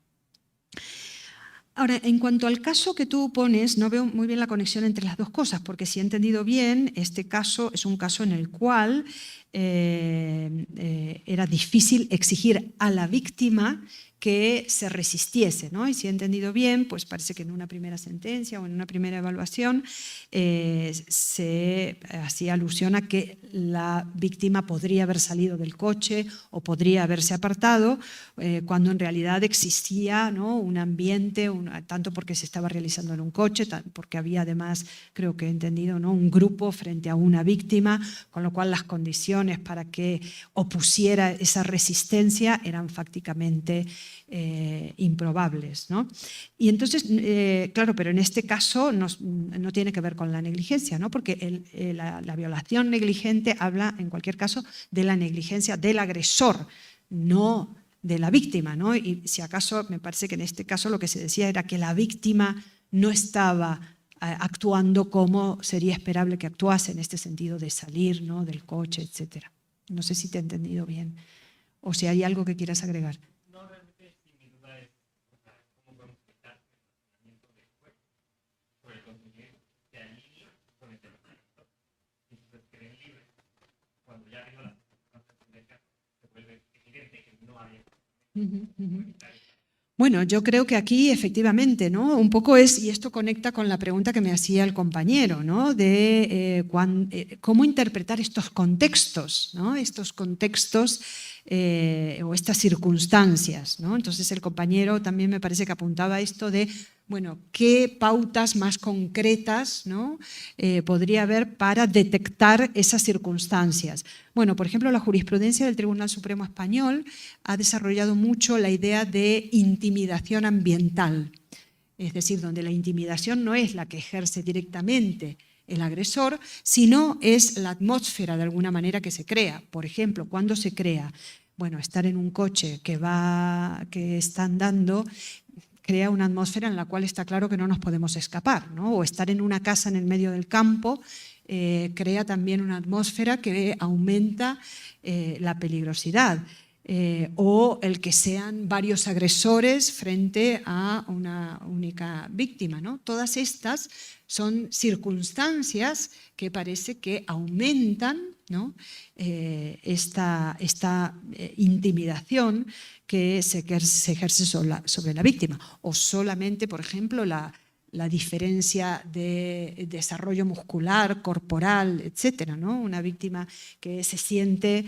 Ahora, en cuanto al caso que tú pones, no veo muy bien la conexión entre las dos cosas, porque si he entendido bien, este caso es un caso en el cual era difícil exigir a la víctima que se resistiese, ¿no? Y si he entendido bien, pues parece que en una primera sentencia o en una primera evaluación se hacía alusión a que la víctima podría haber salido del coche o podría haberse apartado, cuando en realidad existía, ¿no?, un ambiente, tanto porque se estaba realizando en un coche, porque había además, creo que he entendido, ¿no?, un grupo frente a una víctima, con lo cual las condiciones para que opusiera esa resistencia eran fácticamente improbables, ¿no? Y entonces, claro, pero en este caso no tiene que ver con la negligencia, ¿no?, porque la violación negligente habla, en cualquier caso, de la negligencia del agresor, no de la víctima, ¿no? Y si acaso, me parece que en este caso lo que se decía era que la víctima no estaba actuando como sería esperable que actuase, en este sentido de salir, ¿no?, del coche, etcétera. No sé si te he entendido bien o si hay algo que quieras agregar. Bueno, yo creo que aquí efectivamente, ¿no?, un poco es, y esto conecta con la pregunta que me hacía el compañero, ¿no?, de cómo interpretar estos contextos, ¿no?, estos contextos o estas circunstancias, ¿no? Entonces el compañero también me parece que apuntaba a esto de, bueno, qué pautas más concretas, ¿no?, podría haber para detectar esas circunstancias. Bueno, por ejemplo, la jurisprudencia del Tribunal Supremo Español ha desarrollado mucho la idea de intimidación ambiental, es decir, donde la intimidación no es la que ejerce directamente el agresor, sino es la atmósfera de alguna manera que se crea. Por ejemplo, ¿cuándo se crea? Bueno, estar en un coche que está andando crea una atmósfera en la cual está claro que no nos podemos escapar, ¿no? O estar en una casa en el medio del campo crea también una atmósfera que aumenta la peligrosidad. O el que sean varios agresores frente a una única víctima, ¿no? Todas estas son circunstancias que parece que aumentan, ¿no? esta intimidación que se ejerce sobre la víctima. O solamente, por ejemplo, la diferencia de desarrollo muscular, corporal, etcétera, ¿no? Una víctima que se siente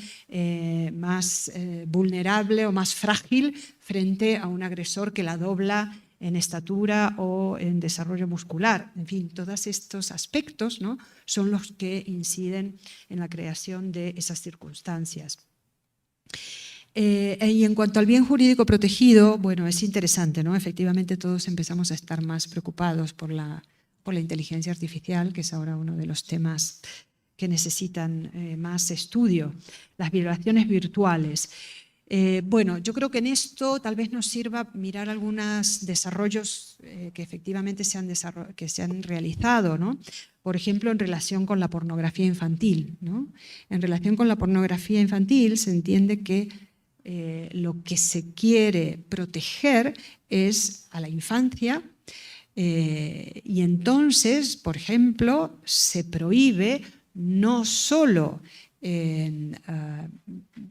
más vulnerable o más frágil frente a un agresor que la dobla en estatura o en desarrollo muscular. En fin, todos estos aspectos, ¿no? son los que inciden en la creación de esas circunstancias. Y en cuanto al bien jurídico protegido, bueno, es interesante, ¿no? Efectivamente todos empezamos a estar más preocupados por la inteligencia artificial, que es ahora uno de los temas que necesitan más estudio. Las violaciones virtuales. Bueno, yo creo que en esto tal vez nos sirva mirar algunos desarrollos que efectivamente se han realizado, ¿no? Por ejemplo, en relación con la pornografía infantil, ¿no? En relación con la pornografía infantil se entiende que lo que se quiere proteger es a la infancia y entonces, por ejemplo, se prohíbe no solo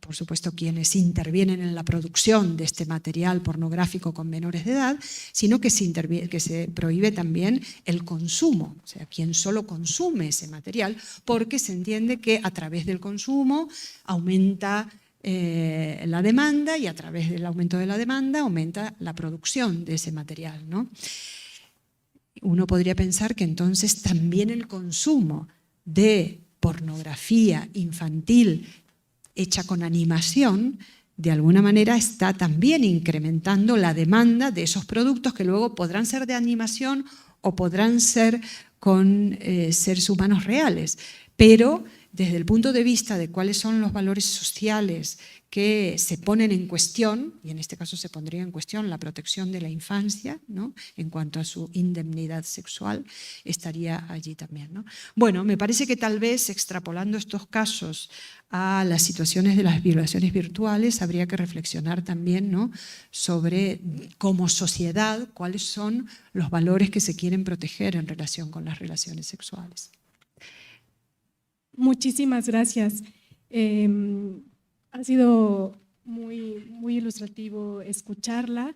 por supuesto, quienes intervienen en la producción de este material pornográfico con menores de edad, sino que se prohíbe también el consumo, o sea, quien solo consume ese material, porque se entiende que a través del consumo aumenta la demanda y a través del aumento de la demanda aumenta la producción de ese material, ¿no? Uno podría pensar que entonces también el consumo de pornografía infantil hecha con animación, de alguna manera está también incrementando la demanda de esos productos que luego podrán ser de animación o podrán ser con seres humanos reales. Pero desde el punto de vista de cuáles son los valores sociales que se ponen en cuestión, y en este caso se pondría en cuestión la protección de la infancia, ¿no? En cuanto a su indemnidad sexual, estaría allí también, ¿no? Bueno, me parece que tal vez extrapolando estos casos a las situaciones de las violaciones virtuales, habría que reflexionar también, ¿no? sobre como sociedad cuáles son los valores que se quieren proteger en relación con las relaciones sexuales. Muchísimas gracias. Ha sido muy ilustrativo escucharla.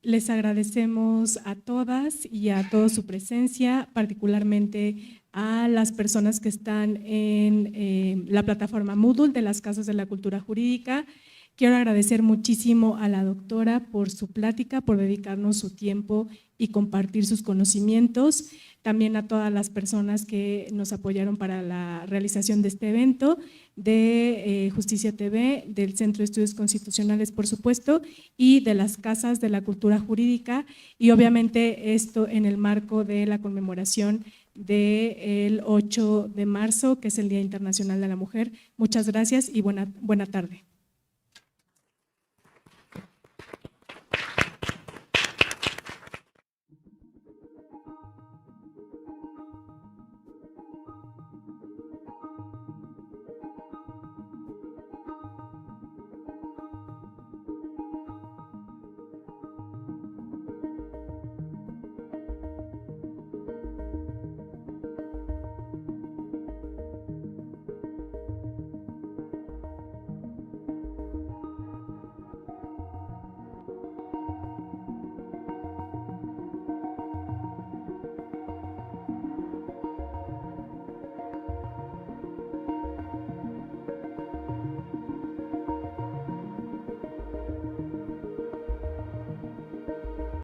Les agradecemos a todas y a todos su presencia, particularmente a las personas que están en la plataforma Moodle de las Casas de la Cultura Jurídica. Quiero agradecer muchísimo a la doctora por su plática, por dedicarnos su tiempo y compartir sus conocimientos. También a todas las personas que nos apoyaron para la realización de este evento, de Justicia TV, del Centro de Estudios Constitucionales, por supuesto, y de las Casas de la Cultura Jurídica, y obviamente esto en el marco de la conmemoración del 8 de marzo, que es el Día Internacional de la Mujer. Muchas gracias y buena tarde.